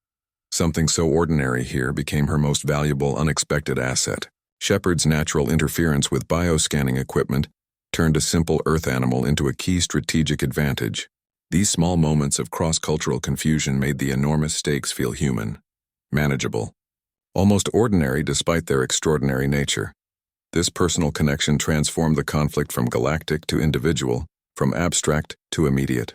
Something so ordinary here became her most valuable unexpected asset. Shepard's natural interference with bioscanning equipment turned a simple Earth animal into a key strategic advantage. These small moments of cross-cultural confusion made the enormous stakes feel human, manageable, almost ordinary despite their extraordinary nature. This personal connection transformed the conflict from galactic to individual, from abstract to immediate.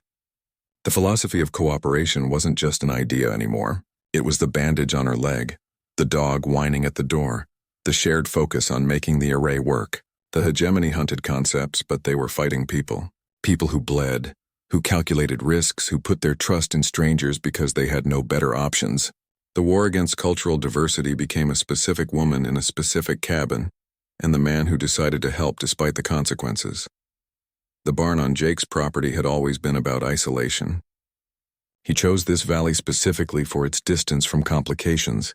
The philosophy of cooperation wasn't just an idea anymore. It was the bandage on her leg, the dog whining at the door, the shared focus on making the array work. The hegemony hunted concepts, but they were fighting people. People who bled, who calculated risks, who put their trust in strangers because they had no better options. The war against cultural diversity became a specific woman in a specific cabin, and the man who decided to help despite the consequences. The barn on Jake's property had always been about isolation. He chose this valley specifically for its distance from complications,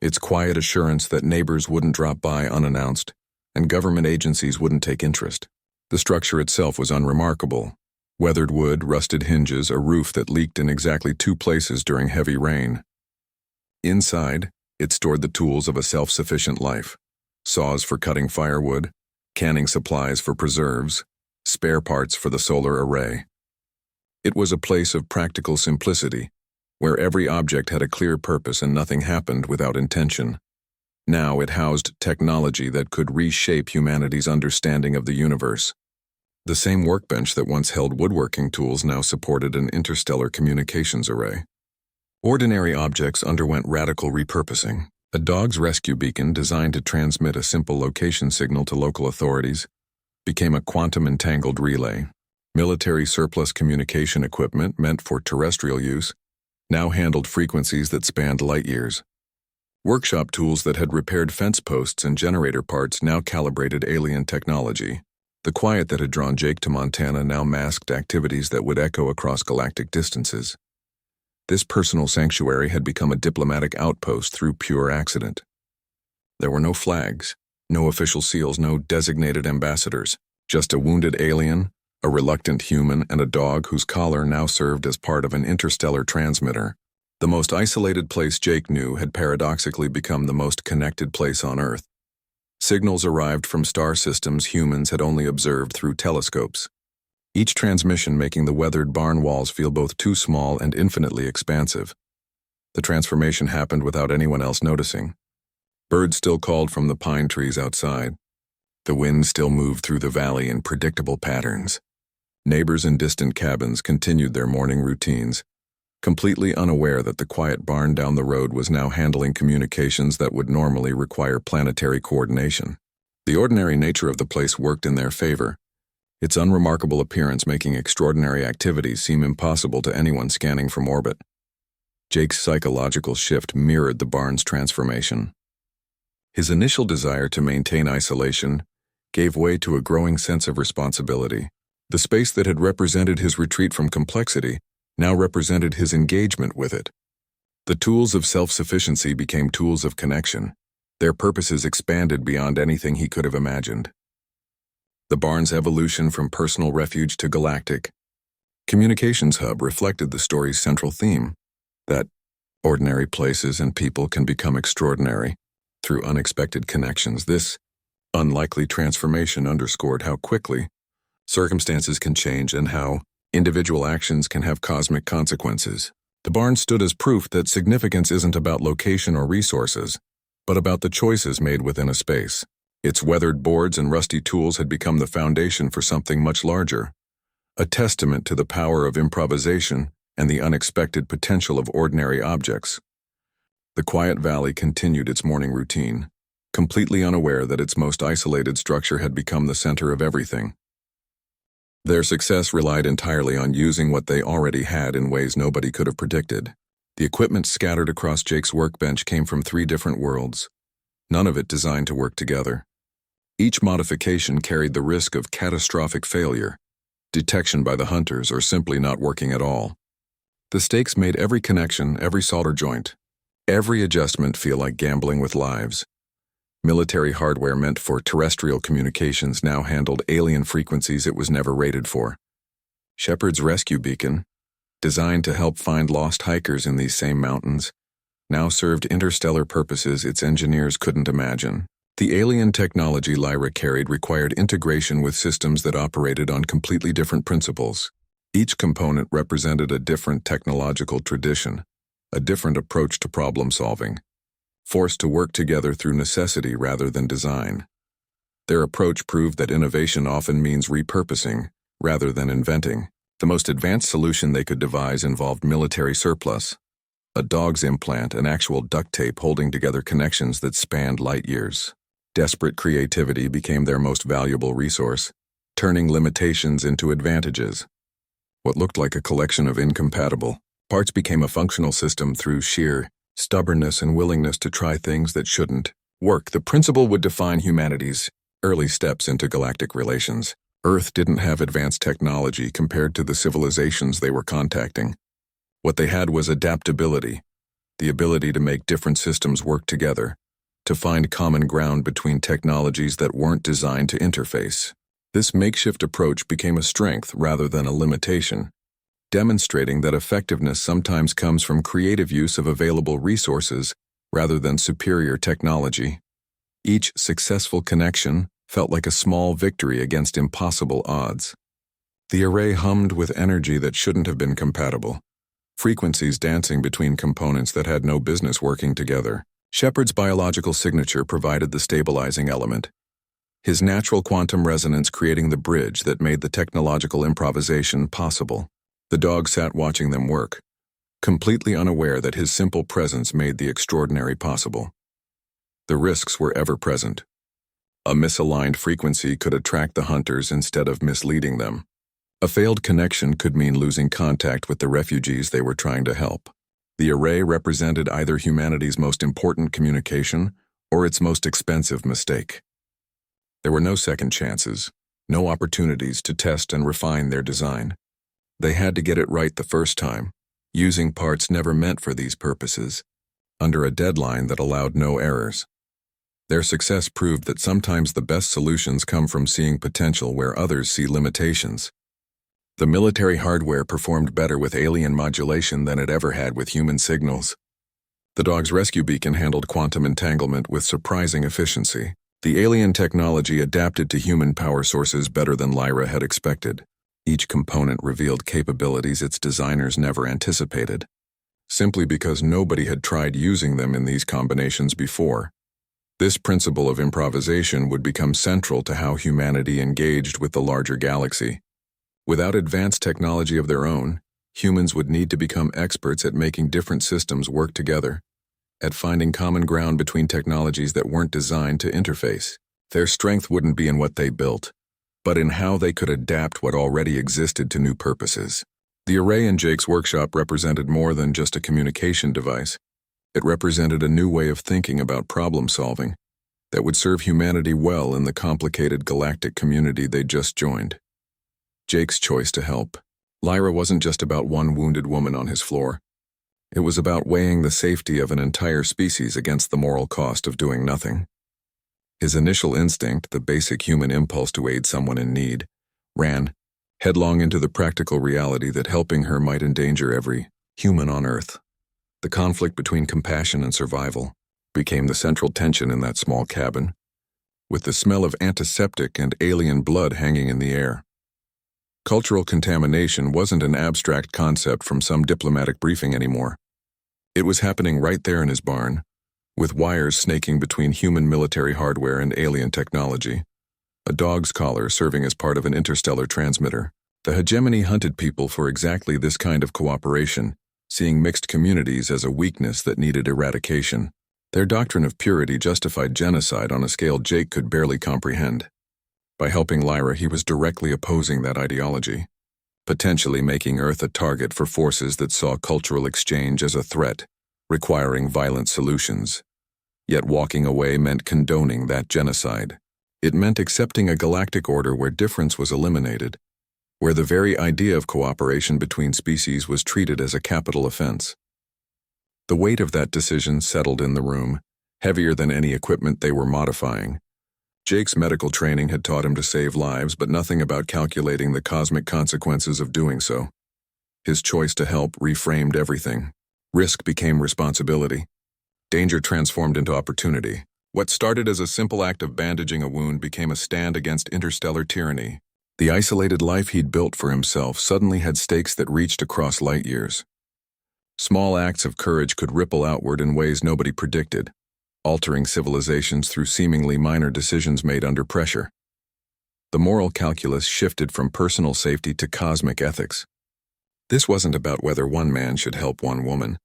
its quiet assurance that neighbors wouldn't drop by unannounced, and government agencies wouldn't take interest. The structure itself was unremarkable. Weathered wood, rusted hinges, a roof that leaked in exactly 2 places during heavy rain. Inside, it stored the tools of a self-sufficient life. Saws for cutting firewood, canning supplies for preserves, spare parts for the solar array. It was a place of practical simplicity, where every object had a clear purpose and nothing happened without intention. Now it housed technology that could reshape humanity's understanding of the universe. The same workbench that once held woodworking tools now supported an interstellar communications array. Ordinary objects underwent radical repurposing. A dog's rescue beacon designed to transmit a simple location signal to local authorities became a quantum-entangled relay. Military surplus communication equipment meant for terrestrial use now handled frequencies that spanned light years. Workshop tools that had repaired fence posts and generator parts now calibrated alien technology. The quiet that had drawn Jake to Montana now masked activities that would echo across galactic distances. This personal sanctuary had become a diplomatic outpost through pure accident. There were no flags, no official seals, no designated ambassadors, just a wounded alien, a reluctant human, and a dog whose collar now served as part of an interstellar transmitter. The most isolated place Jake knew had paradoxically become the most connected place on Earth. Signals arrived from star systems humans had only observed through telescopes, each transmission making the weathered barn walls feel both too small and infinitely expansive. The transformation happened without anyone else noticing. Birds still called from the pine trees outside. The wind still moved through the valley in predictable patterns. Neighbors in distant cabins continued their morning routines, completely unaware that the quiet barn down the road was now handling communications that would normally require planetary coordination. The ordinary nature of the place worked in their favor, its unremarkable appearance making extraordinary activities seem impossible to anyone scanning from orbit. Jake's psychological shift mirrored the barn's transformation. His initial desire to maintain isolation gave way to a growing sense of responsibility. The space that had represented his retreat from complexity now represented his engagement with it. The tools of self-sufficiency became tools of connection. Their purposes expanded beyond anything he could have imagined. The barn's evolution from personal refuge to galactic communications hub reflected the story's central theme, that ordinary places and people can become extraordinary through unexpected connections. This unlikely transformation underscored how quickly circumstances can change and how individual actions can have cosmic consequences. The barn stood as proof that significance isn't about location or resources, but about the choices made within a space. Its weathered boards and rusty tools had become the foundation for something much larger, a testament to the power of improvisation and the unexpected potential of ordinary objects. The quiet valley continued its morning routine, completely unaware that its most isolated structure had become the center of everything. Their success relied entirely on using what they already had in ways nobody could have predicted. The equipment scattered across Jake's workbench came from 3 different worlds, none of it designed to work together. Each modification carried the risk of catastrophic failure, detection by the hunters, or simply not working at all. The stakes made every connection, every solder joint, every adjustment feel like gambling with lives. Military hardware meant for terrestrial communications now handled alien frequencies it was never rated for. Shepard's rescue beacon, designed to help find lost hikers in these same mountains, now served interstellar purposes its engineers couldn't imagine. The alien technology Lyra carried required integration with systems that operated on completely different principles. Each component represented a different technological tradition, a different approach to problem solving, forced to work together through necessity rather than design. Their approach proved that innovation often means repurposing rather than inventing. The most advanced solution they could devise involved military surplus, a dog's implant and actual duct tape holding together connections that spanned light years. Desperate creativity became their most valuable resource, turning limitations into advantages. What looked like a collection of incompatible parts became a functional system through sheer stubbornness and willingness to try things that shouldn't work. The principle would define humanity's early steps into galactic relations. Earth didn't have advanced technology compared to the civilizations they were contacting. What they had was adaptability, the ability to make different systems work together, to find common ground between technologies that weren't designed to interface. This makeshift approach became a strength rather than a limitation, demonstrating that effectiveness sometimes comes from creative use of available resources rather than superior technology. Each successful connection felt like a small victory against impossible odds. The array hummed with energy that shouldn't have been compatible, frequencies dancing between components that had no business working together. Shepard's biological signature provided the stabilizing element, his natural quantum resonance creating the bridge that made the technological improvisation possible. The dog sat watching them work, completely unaware that his simple presence made the extraordinary possible. The risks were ever present. A misaligned frequency could attract the hunters instead of misleading them. A failed connection could mean losing contact with the refugees they were trying to help. The array represented either humanity's most important communication or its most expensive mistake. There were no second chances, no opportunities to test and refine their design. They had to get it right the first time, using parts never meant for these purposes, under a deadline that allowed no errors. Their success proved that sometimes the best solutions come from seeing potential where others see limitations. The military hardware performed better with alien modulation than it ever had with human signals. The dog's rescue beacon handled quantum entanglement with surprising efficiency. The alien technology adapted to human power sources better than Lyra had expected. Each component revealed capabilities its designers never anticipated, simply because nobody had tried using them in these combinations before. This principle of improvisation would become central to how humanity engaged with the larger galaxy. Without advanced technology of their own, humans would need to become experts at making different systems work together, at finding common ground between technologies that weren't designed to interface. Their strength wouldn't be in what they built, but in how they could adapt what already existed to new purposes. The array in Jake's workshop represented more than just a communication device. It represented a new way of thinking about problem solving that would serve humanity well in the complicated galactic community they'd just joined. Jake's choice to help. Lyra wasn't just about one wounded woman on his floor. It was about weighing the safety of an entire species against the moral cost of doing nothing. His initial instinct, the basic human impulse to aid someone in need, ran headlong into the practical reality that helping her might endanger every human on Earth. The conflict between compassion and survival became the central tension in that small cabin, with the smell of antiseptic and alien blood hanging in the air. Cultural contamination wasn't an abstract concept from some diplomatic briefing anymore. It was happening right there in his barn, with wires snaking between human military hardware and alien technology, a dog's collar serving as part of an interstellar transmitter. The hegemony hunted people for exactly this kind of cooperation, seeing mixed communities as a weakness that needed eradication. Their doctrine of purity justified genocide on a scale Jake could barely comprehend. By helping Lyra, he was directly opposing that ideology, potentially making Earth a target for forces that saw cultural exchange as a threat, requiring violent solutions. Yet walking away meant condoning that genocide. It meant accepting a galactic order where difference was eliminated, where the very idea of cooperation between species was treated as a capital offense. The weight of that decision settled in the room, heavier than any equipment they were modifying. Jake's medical training had taught him to save lives, but nothing about calculating the cosmic consequences of doing so. His choice to help reframed everything. Risk became responsibility. Danger transformed into opportunity. What started as a simple act of bandaging a wound became a stand against interstellar tyranny. The isolated life he'd built for himself suddenly had stakes that reached across light years. Small acts of courage could ripple outward in ways nobody predicted, altering civilizations through seemingly minor decisions made under pressure. The moral calculus shifted from personal safety to cosmic ethics. This wasn't about whether one man should help one woman.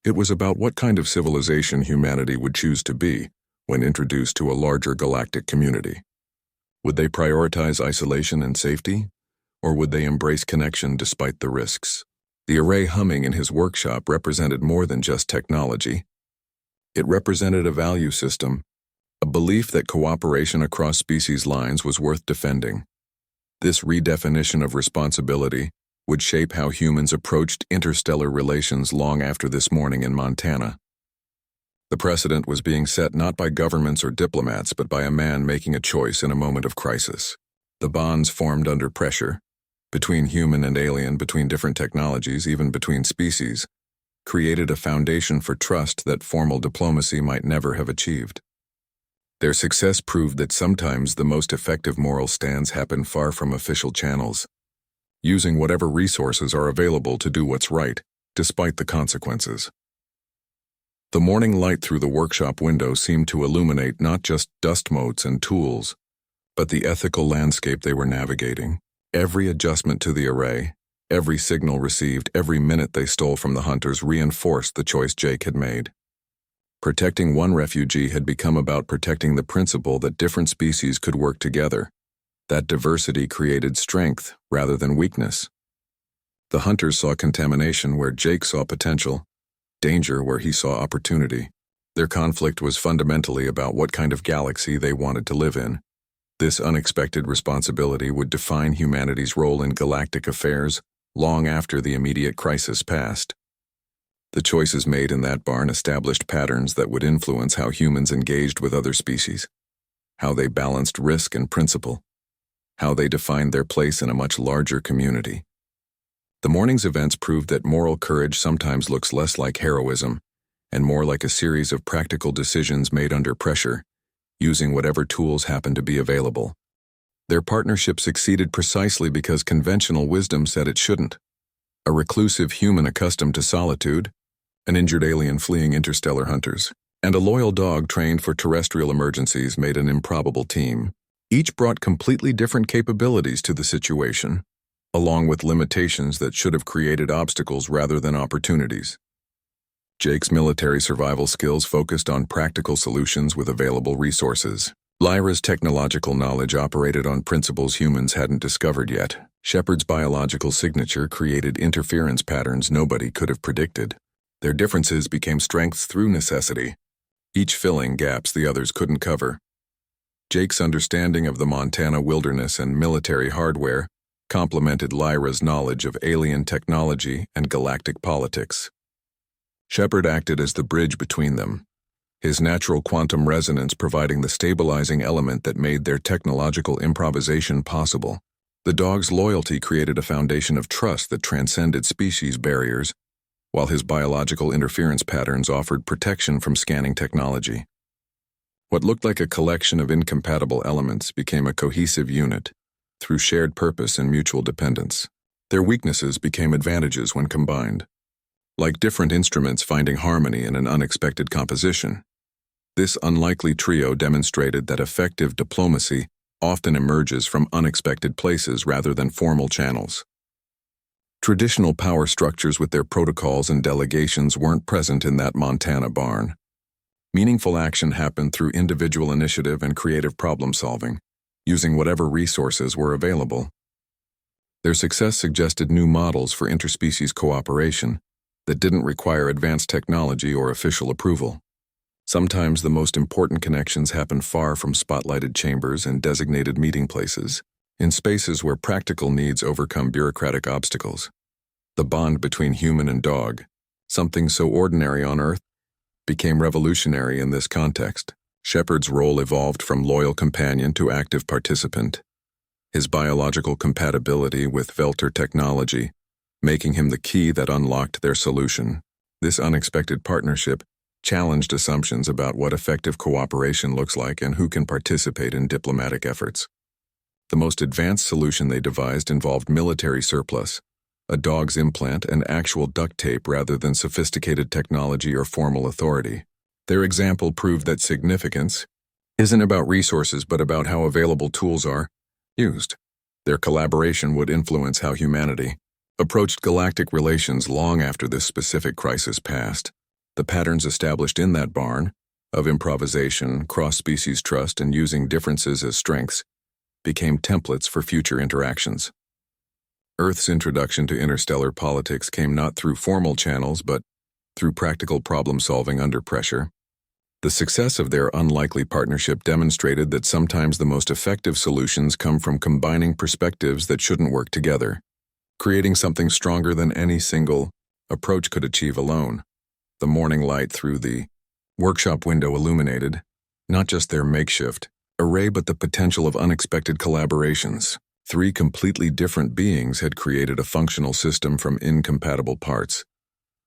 It was about what kind of civilization humanity would choose to be when introduced to a larger galactic community. Would they prioritize isolation and safety, or would they embrace connection despite the risks? The array humming in his workshop represented more than just technology. It represented a value system, a belief that cooperation across species lines was worth defending. This redefinition of responsibility would shape how humans approached interstellar relations long after this morning in Montana. The precedent was being set not by governments or diplomats, but by a man making a choice in a moment of crisis. The bonds formed under pressure, between human and alien, between different technologies, even between species, created a foundation for trust that formal diplomacy might never have achieved. Their success proved that sometimes the most effective moral stands happen far from official channels, using whatever resources are available to do what's right, despite the consequences. The morning light through the workshop window seemed to illuminate not just dust motes and tools, but the ethical landscape they were navigating. Every adjustment to the array, every signal received, every minute they stole from the hunters reinforced the choice Jake had made. Protecting one refugee had become about protecting the principle that different species could work together, that diversity created strength rather than weakness. The hunters saw contamination where Jake saw potential, danger where he saw opportunity. Their conflict was fundamentally about what kind of galaxy they wanted to live in. This unexpected responsibility would define humanity's role in galactic affairs long after the immediate crisis passed. The choices made in that barn established patterns that would influence how humans engaged with other species, how they balanced risk and principle, how they defined their place in a much larger community. The morning's events proved that moral courage sometimes looks less like heroism and more like a series of practical decisions made under pressure, using whatever tools happened to be available. Their partnership succeeded precisely because conventional wisdom said it shouldn't. A reclusive human accustomed to solitude, an injured alien fleeing interstellar hunters, and a loyal dog trained for terrestrial emergencies made an improbable team. Each brought completely different capabilities to the situation, along with limitations that should have created obstacles rather than opportunities. Jake's military survival skills focused on practical solutions with available resources. Lyra's technological knowledge operated on principles humans hadn't discovered yet. Shepard's biological signature created interference patterns nobody could have predicted. Their differences became strengths through necessity, each filling gaps the others couldn't cover. Jake's understanding of the Montana wilderness and military hardware complemented Lyra's knowledge of alien technology and galactic politics. Shepard acted as the bridge between them, his natural quantum resonance providing the stabilizing element that made their technological improvisation possible. The dog's loyalty created a foundation of trust that transcended species barriers, while his biological interference patterns offered protection from scanning technology. What looked like a collection of incompatible elements became a cohesive unit, through shared purpose and mutual dependence. Their weaknesses became advantages when combined, like different instruments finding harmony in an unexpected composition. This unlikely trio demonstrated that effective diplomacy often emerges from unexpected places rather than formal channels. Traditional power structures with their protocols and delegations weren't present in that Montana barn. Meaningful action happened through individual initiative and creative problem-solving, using whatever resources were available. Their success suggested new models for interspecies cooperation that didn't require advanced technology or official approval. Sometimes the most important connections happen far from spotlighted chambers and designated meeting places, in spaces where practical needs overcome bureaucratic obstacles. The bond between human and dog, something so ordinary on Earth, became revolutionary in this context. Shepard's role evolved from loyal companion to active participant, his biological compatibility with Velter technology, making him the key that unlocked their solution. This unexpected partnership challenged assumptions about what effective cooperation looks like and who can participate in diplomatic efforts. The most advanced solution they devised involved military surplus, a dog's implant, and actual duct tape rather than sophisticated technology or formal authority. Their example proved that significance isn't about resources but about how available tools are used. Their collaboration would influence how humanity approached galactic relations long after this specific crisis passed. The patterns established in that barn, of improvisation, cross-species trust, and using differences as strengths, became templates for future interactions. Earth's introduction to interstellar politics came not through formal channels but through practical problem-solving under pressure. The success of their unlikely partnership demonstrated that sometimes the most effective solutions come from combining perspectives that shouldn't work together, creating something stronger than any single approach could achieve alone. The morning light through the workshop window illuminated not just their makeshift array but the potential of unexpected collaborations. 3 completely different beings had created a functional system from incompatible parts,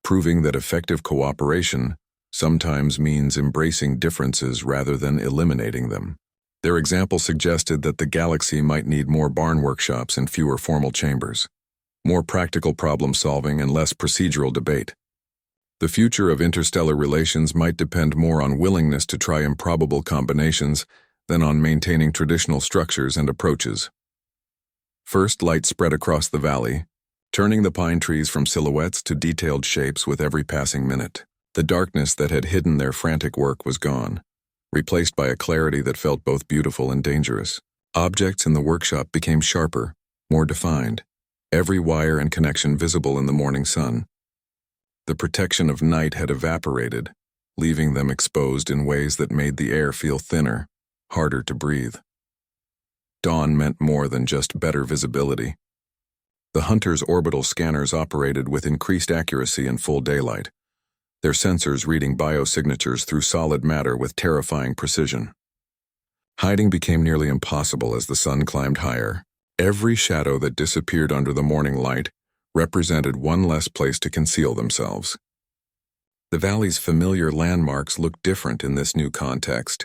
proving that effective cooperation sometimes means embracing differences rather than eliminating them. Their example suggested that the galaxy might need more barn workshops and fewer formal chambers, more practical problem-solving and less procedural debate. The future of interstellar relations might depend more on willingness to try improbable combinations than on maintaining traditional structures and approaches. First, light spread across the valley, turning the pine trees from silhouettes to detailed shapes with every passing minute. The darkness that had hidden their frantic work was gone, replaced by a clarity that felt both beautiful and dangerous. Objects in the workshop became sharper, more defined, every wire and connection visible in the morning sun. The protection of night had evaporated, leaving them exposed in ways that made the air feel thinner, harder to breathe. Dawn meant more than just better visibility. The hunters' orbital scanners operated with increased accuracy in full daylight, their sensors reading biosignatures through solid matter with terrifying precision. Hiding became nearly impossible as the sun climbed higher. Every shadow that disappeared under the morning light represented one less place to conceal themselves. The valley's familiar landmarks looked different in this new context.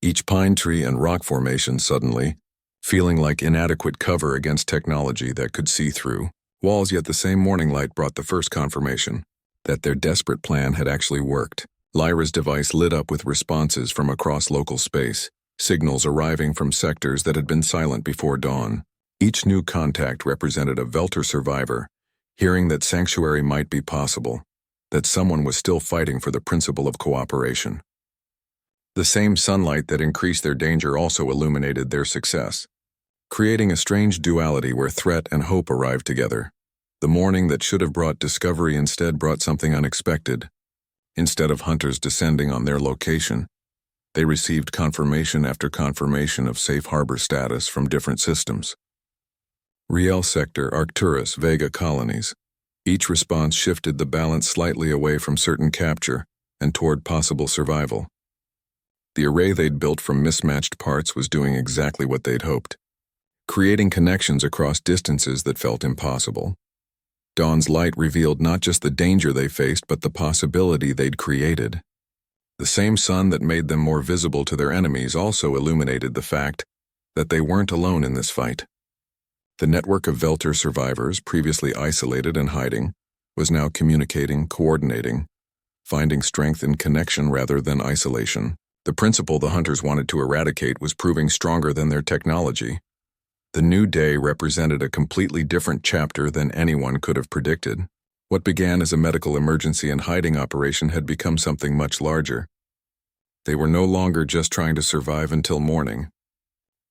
Each pine tree and rock formation suddenly feeling like inadequate cover against technology that could see through walls, yet the same morning light brought the first confirmation that their desperate plan had actually worked. Lyra's device lit up with responses from across local space, signals arriving from sectors that had been silent before dawn. Each new contact represented a Velter survivor, hearing that sanctuary might be possible, that someone was still fighting for the principle of cooperation. The same sunlight that increased their danger also illuminated their success, creating a strange duality where threat and hope arrived together. The morning that should have brought discovery instead brought something unexpected. Instead of hunters descending on their location, they received confirmation after confirmation of safe harbor status from different systems. Riel Sector, Arcturus, Vega colonies. Each response shifted the balance slightly away from certain capture and toward possible survival. The array they'd built from mismatched parts was doing exactly what they'd hoped, creating connections across distances that felt impossible. Dawn's light revealed not just the danger they faced, but the possibility they'd created. The same sun that made them more visible to their enemies also illuminated the fact that they weren't alone in this fight. The network of Velter survivors, previously isolated and hiding, was now communicating, coordinating, finding strength in connection rather than isolation. The principle the hunters wanted to eradicate was proving stronger than their technology. The new day represented a completely different chapter than anyone could have predicted. What began as a medical emergency and hiding operation had become something much larger. They were no longer just trying to survive until morning.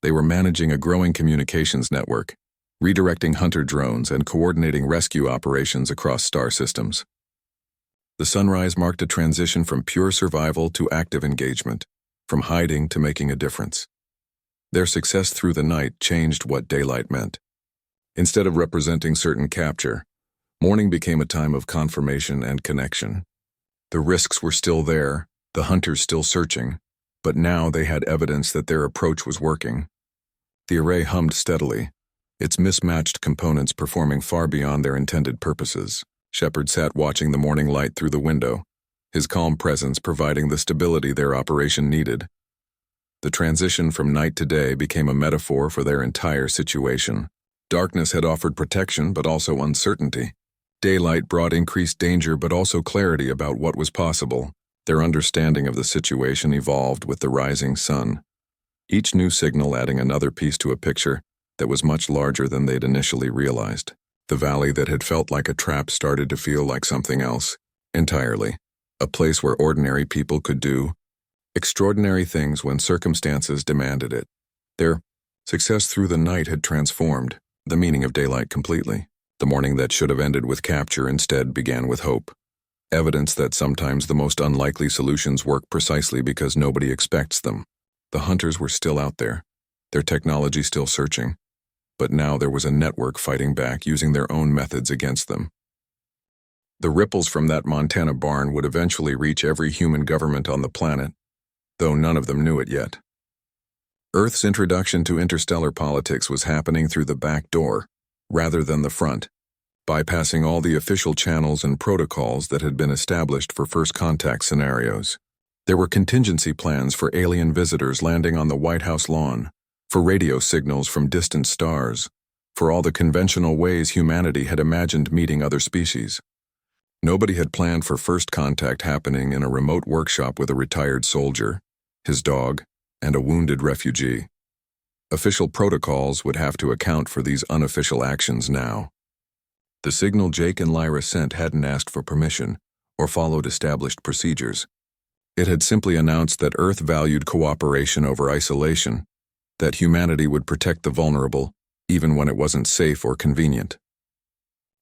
They were managing a growing communications network, redirecting hunter drones and coordinating rescue operations across star systems. The sunrise marked a transition from pure survival to active engagement, from hiding to making a difference. Their success through the night changed what daylight meant. Instead of representing certain capture, morning became a time of confirmation and connection. The risks were still there, the hunters still searching, but now they had evidence that their approach was working. The array hummed steadily, its mismatched components performing far beyond their intended purposes. Shepard sat watching the morning light through the window, his calm presence providing the stability their operation needed. The transition from night to day became a metaphor for their entire situation. Darkness had offered protection but also uncertainty. Daylight brought increased danger but also clarity about what was possible. Their understanding of the situation evolved with the rising sun, each new signal adding another piece to a picture that was much larger than they'd initially realized. The valley that had felt like a trap started to feel like something else, entirely. A place where ordinary people could do extraordinary things when circumstances demanded it. Their success through the night had transformed the meaning of daylight completely. The morning that should have ended with capture instead began with hope. Evidence that sometimes the most unlikely solutions work precisely because nobody expects them. The hunters were still out there, their technology still searching, but now there was a network fighting back using their own methods against them. The ripples from that Montana barn would eventually reach every human government on the planet, though none of them knew it yet. Earth's introduction to interstellar politics was happening through the back door, rather than the front, bypassing all the official channels and protocols that had been established for first contact scenarios. There were contingency plans for alien visitors landing on the White House lawn, for radio signals from distant stars, for all the conventional ways humanity had imagined meeting other species. Nobody had planned for first contact happening in a remote workshop with a retired soldier, his dog, and a wounded refugee. Official protocols would have to account for these unofficial actions now. The signal Jake and Lyra sent hadn't asked for permission or followed established procedures. It had simply announced that Earth valued cooperation over isolation, that humanity would protect the vulnerable, even when it wasn't safe or convenient.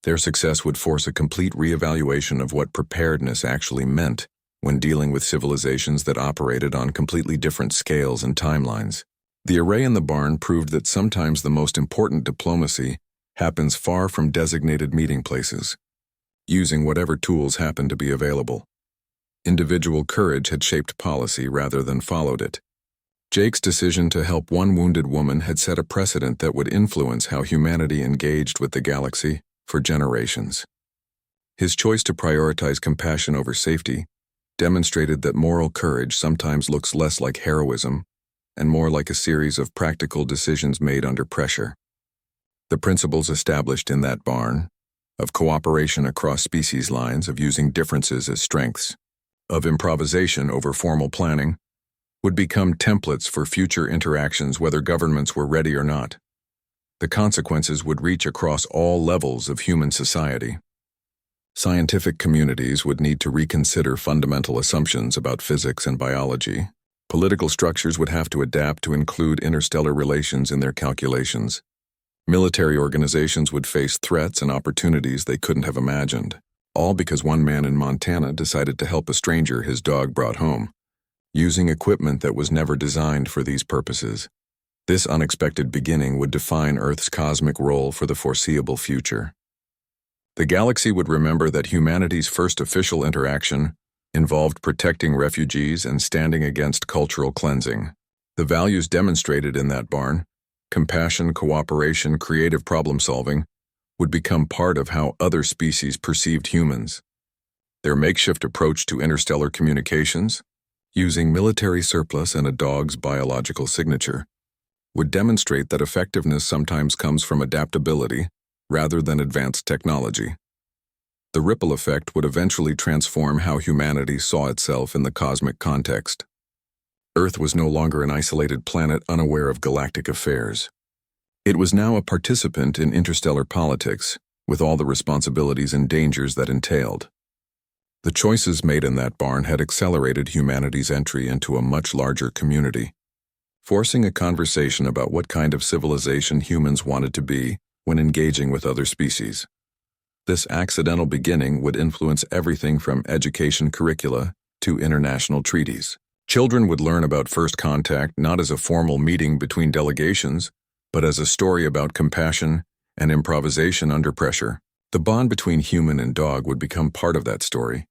Their success would force a complete reevaluation of what preparedness actually meant when dealing with civilizations that operated on completely different scales and timelines. The array in the barn proved that sometimes the most important diplomacy happens far from designated meeting places, using whatever tools happen to be available. Individual courage had shaped policy rather than followed it. Jake's decision to help one wounded woman had set a precedent that would influence how humanity engaged with the galaxy for generations. His choice to prioritize compassion over safety demonstrated that moral courage sometimes looks less like heroism and more like a series of practical decisions made under pressure. The principles established in that barn, of cooperation across species lines, of using differences as strengths, of improvisation over formal planning, would become templates for future interactions whether governments were ready or not. The consequences would reach across all levels of human society. Scientific communities would need to reconsider fundamental assumptions about physics and biology. Political structures would have to adapt to include interstellar relations in their calculations. Military organizations would face threats and opportunities they couldn't have imagined, all because one man in Montana decided to help a stranger his dog brought home, using equipment that was never designed for these purposes. This unexpected beginning would define Earth's cosmic role for the foreseeable future. The galaxy would remember that humanity's first official interaction involved protecting refugees and standing against cultural cleansing. The values demonstrated in that barn, compassion, cooperation, creative problem-solving, would become part of how other species perceived humans. Their makeshift approach to interstellar communications, using military surplus and a dog's biological signature, would demonstrate that effectiveness sometimes comes from adaptability rather than advanced technology. The ripple effect would eventually transform how humanity saw itself in the cosmic context. Earth was no longer an isolated planet unaware of galactic affairs. It was now a participant in interstellar politics, with all the responsibilities and dangers that entailed. The choices made in that barn had accelerated humanity's entry into a much larger community, forcing a conversation about what kind of civilization humans wanted to be when engaging with other species. This accidental beginning would influence everything from education curricula to international treaties. Children would learn about first contact not as a formal meeting between delegations, but as a story about compassion and improvisation under pressure. The bond between human and dog would become part of that story,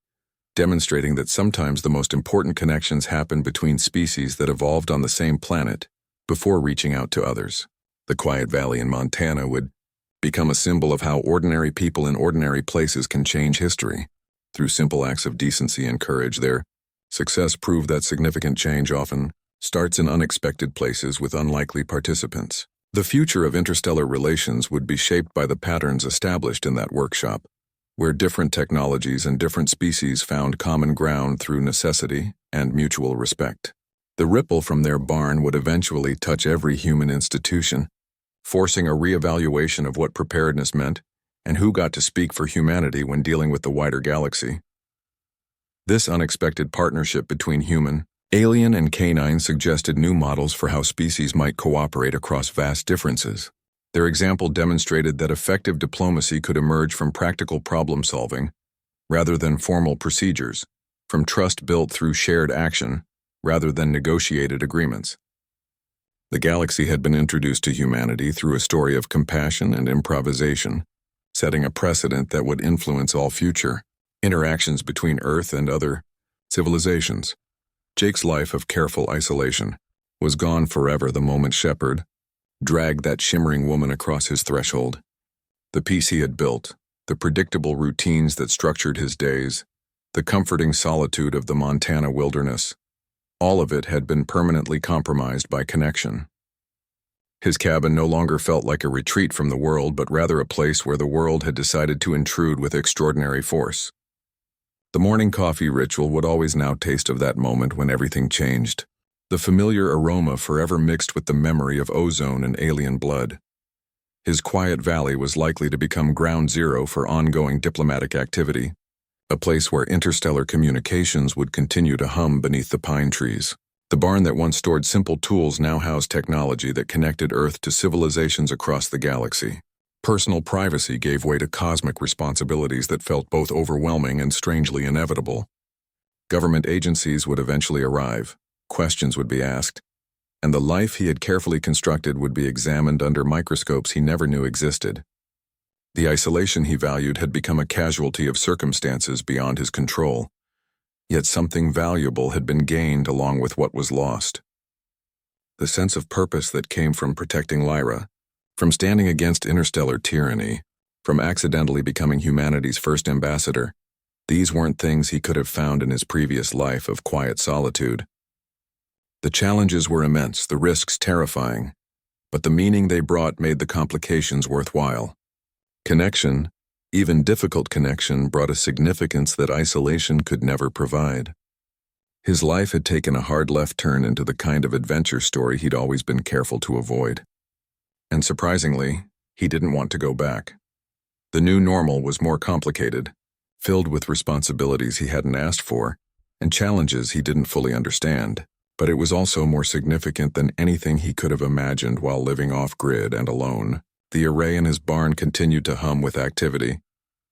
demonstrating that sometimes the most important connections happen between species that evolved on the same planet before reaching out to others. The quiet valley in Montana would become a symbol of how ordinary people in ordinary places can change history. Through simple acts of decency and courage, their success proved that significant change often starts in unexpected places with unlikely participants. The future of interstellar relations would be shaped by the patterns established in that workshop, where different technologies and different species found common ground through necessity and mutual respect. The ripple from their barn would eventually touch every human institution, forcing a reevaluation of what preparedness meant and who got to speak for humanity when dealing with the wider galaxy. This unexpected partnership between human, alien, and canine suggested new models for how species might cooperate across vast differences. Their example demonstrated that effective diplomacy could emerge from practical problem-solving rather than formal procedures, from trust built through shared action rather than negotiated agreements. The galaxy had been introduced to humanity through a story of compassion and improvisation, setting a precedent that would influence all future interactions between Earth and other civilizations. Jake's life of careful isolation was gone forever the moment Shepard dragged that shimmering woman across his threshold. The peace he had built, the predictable routines that structured his days, the comforting solitude of the Montana wilderness, all of it had been permanently compromised by connection. His cabin no longer felt like a retreat from the world, but rather a place where the world had decided to intrude with extraordinary force. The morning coffee ritual would always now taste of that moment when everything changed, the familiar aroma forever mixed with the memory of ozone and alien blood. His quiet valley was likely to become ground zero for ongoing diplomatic activity, a place where interstellar communications would continue to hum beneath the pine trees. The barn that once stored simple tools now housed technology that connected Earth to civilizations across the galaxy. Personal privacy gave way to cosmic responsibilities that felt both overwhelming and strangely inevitable. Government agencies would eventually arrive, questions would be asked, and the life he had carefully constructed would be examined under microscopes he never knew existed. The isolation he valued had become a casualty of circumstances beyond his control, yet something valuable had been gained along with what was lost. The sense of purpose that came from protecting Lyra, from standing against interstellar tyranny, from accidentally becoming humanity's first ambassador, these weren't things he could have found in his previous life of quiet solitude. The challenges were immense, the risks terrifying, but the meaning they brought made the complications worthwhile. Connection, even difficult connection, brought a significance that isolation could never provide. His life had taken a hard left turn into the kind of adventure story he'd always been careful to avoid. And surprisingly, he didn't want to go back. The new normal was more complicated, filled with responsibilities he hadn't asked for, and challenges he didn't fully understand. But it was also more significant than anything he could have imagined while living off-grid and alone. The array in his barn continued to hum with activity,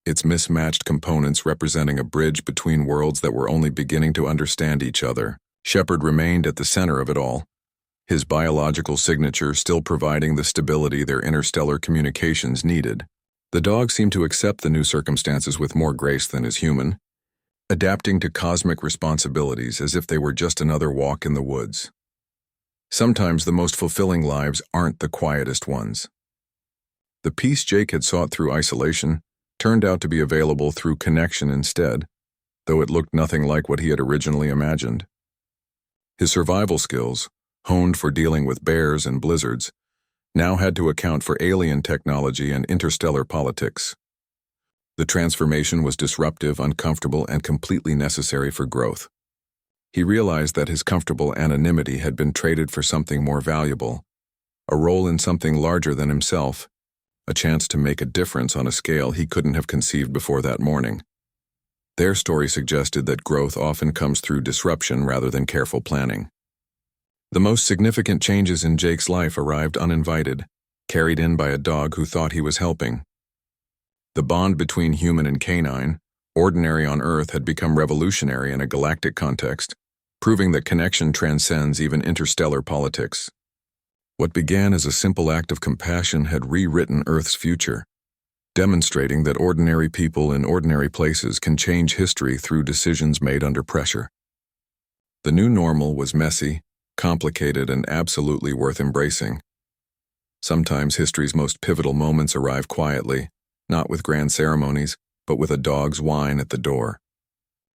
its mismatched components representing a bridge between worlds that were only beginning to understand each other. Shepard remained at the center of it all, his biological signature still providing the stability their interstellar communications needed. The dog seemed to accept the new circumstances with more grace than is human, adapting to cosmic responsibilities as if they were just another walk in the woods. Sometimes the most fulfilling lives aren't the quietest ones. The peace Jake had sought through isolation turned out to be available through connection instead, though it looked nothing like what he had originally imagined. His survival skills, honed for dealing with bears and blizzards, now had to account for alien technology and interstellar politics. The transformation was disruptive, uncomfortable, and completely necessary for growth. He realized that his comfortable anonymity had been traded for something more valuable, a role in something larger than himself, a chance to make a difference on a scale he couldn't have conceived before that morning. Their story suggested that growth often comes through disruption rather than careful planning. The most significant changes in Jake's life arrived uninvited, carried in by a dog who thought he was helping. The bond between human and canine, ordinary on Earth, had become revolutionary in a galactic context, proving that connection transcends even interstellar politics. What began as a simple act of compassion had rewritten Earth's future, demonstrating that ordinary people in ordinary places can change history through decisions made under pressure. The new normal was messy, complicated, and absolutely worth embracing. Sometimes history's most pivotal moments arrive quietly, not with grand ceremonies, but with a dog's whine at the door.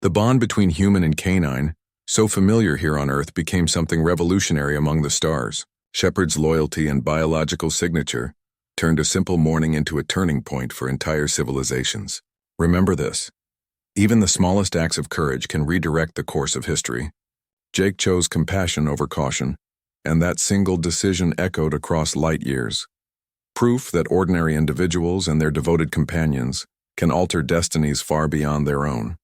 The bond between human and canine, so familiar here on Earth, became something revolutionary among the stars. Shepard's loyalty and biological signature turned a simple morning into a turning point for entire civilizations. Remember this. Even the smallest acts of courage can redirect the course of history. Jake chose compassion over caution, and that single decision echoed across light years. Proof that ordinary individuals and their devoted companions can alter destinies far beyond their own.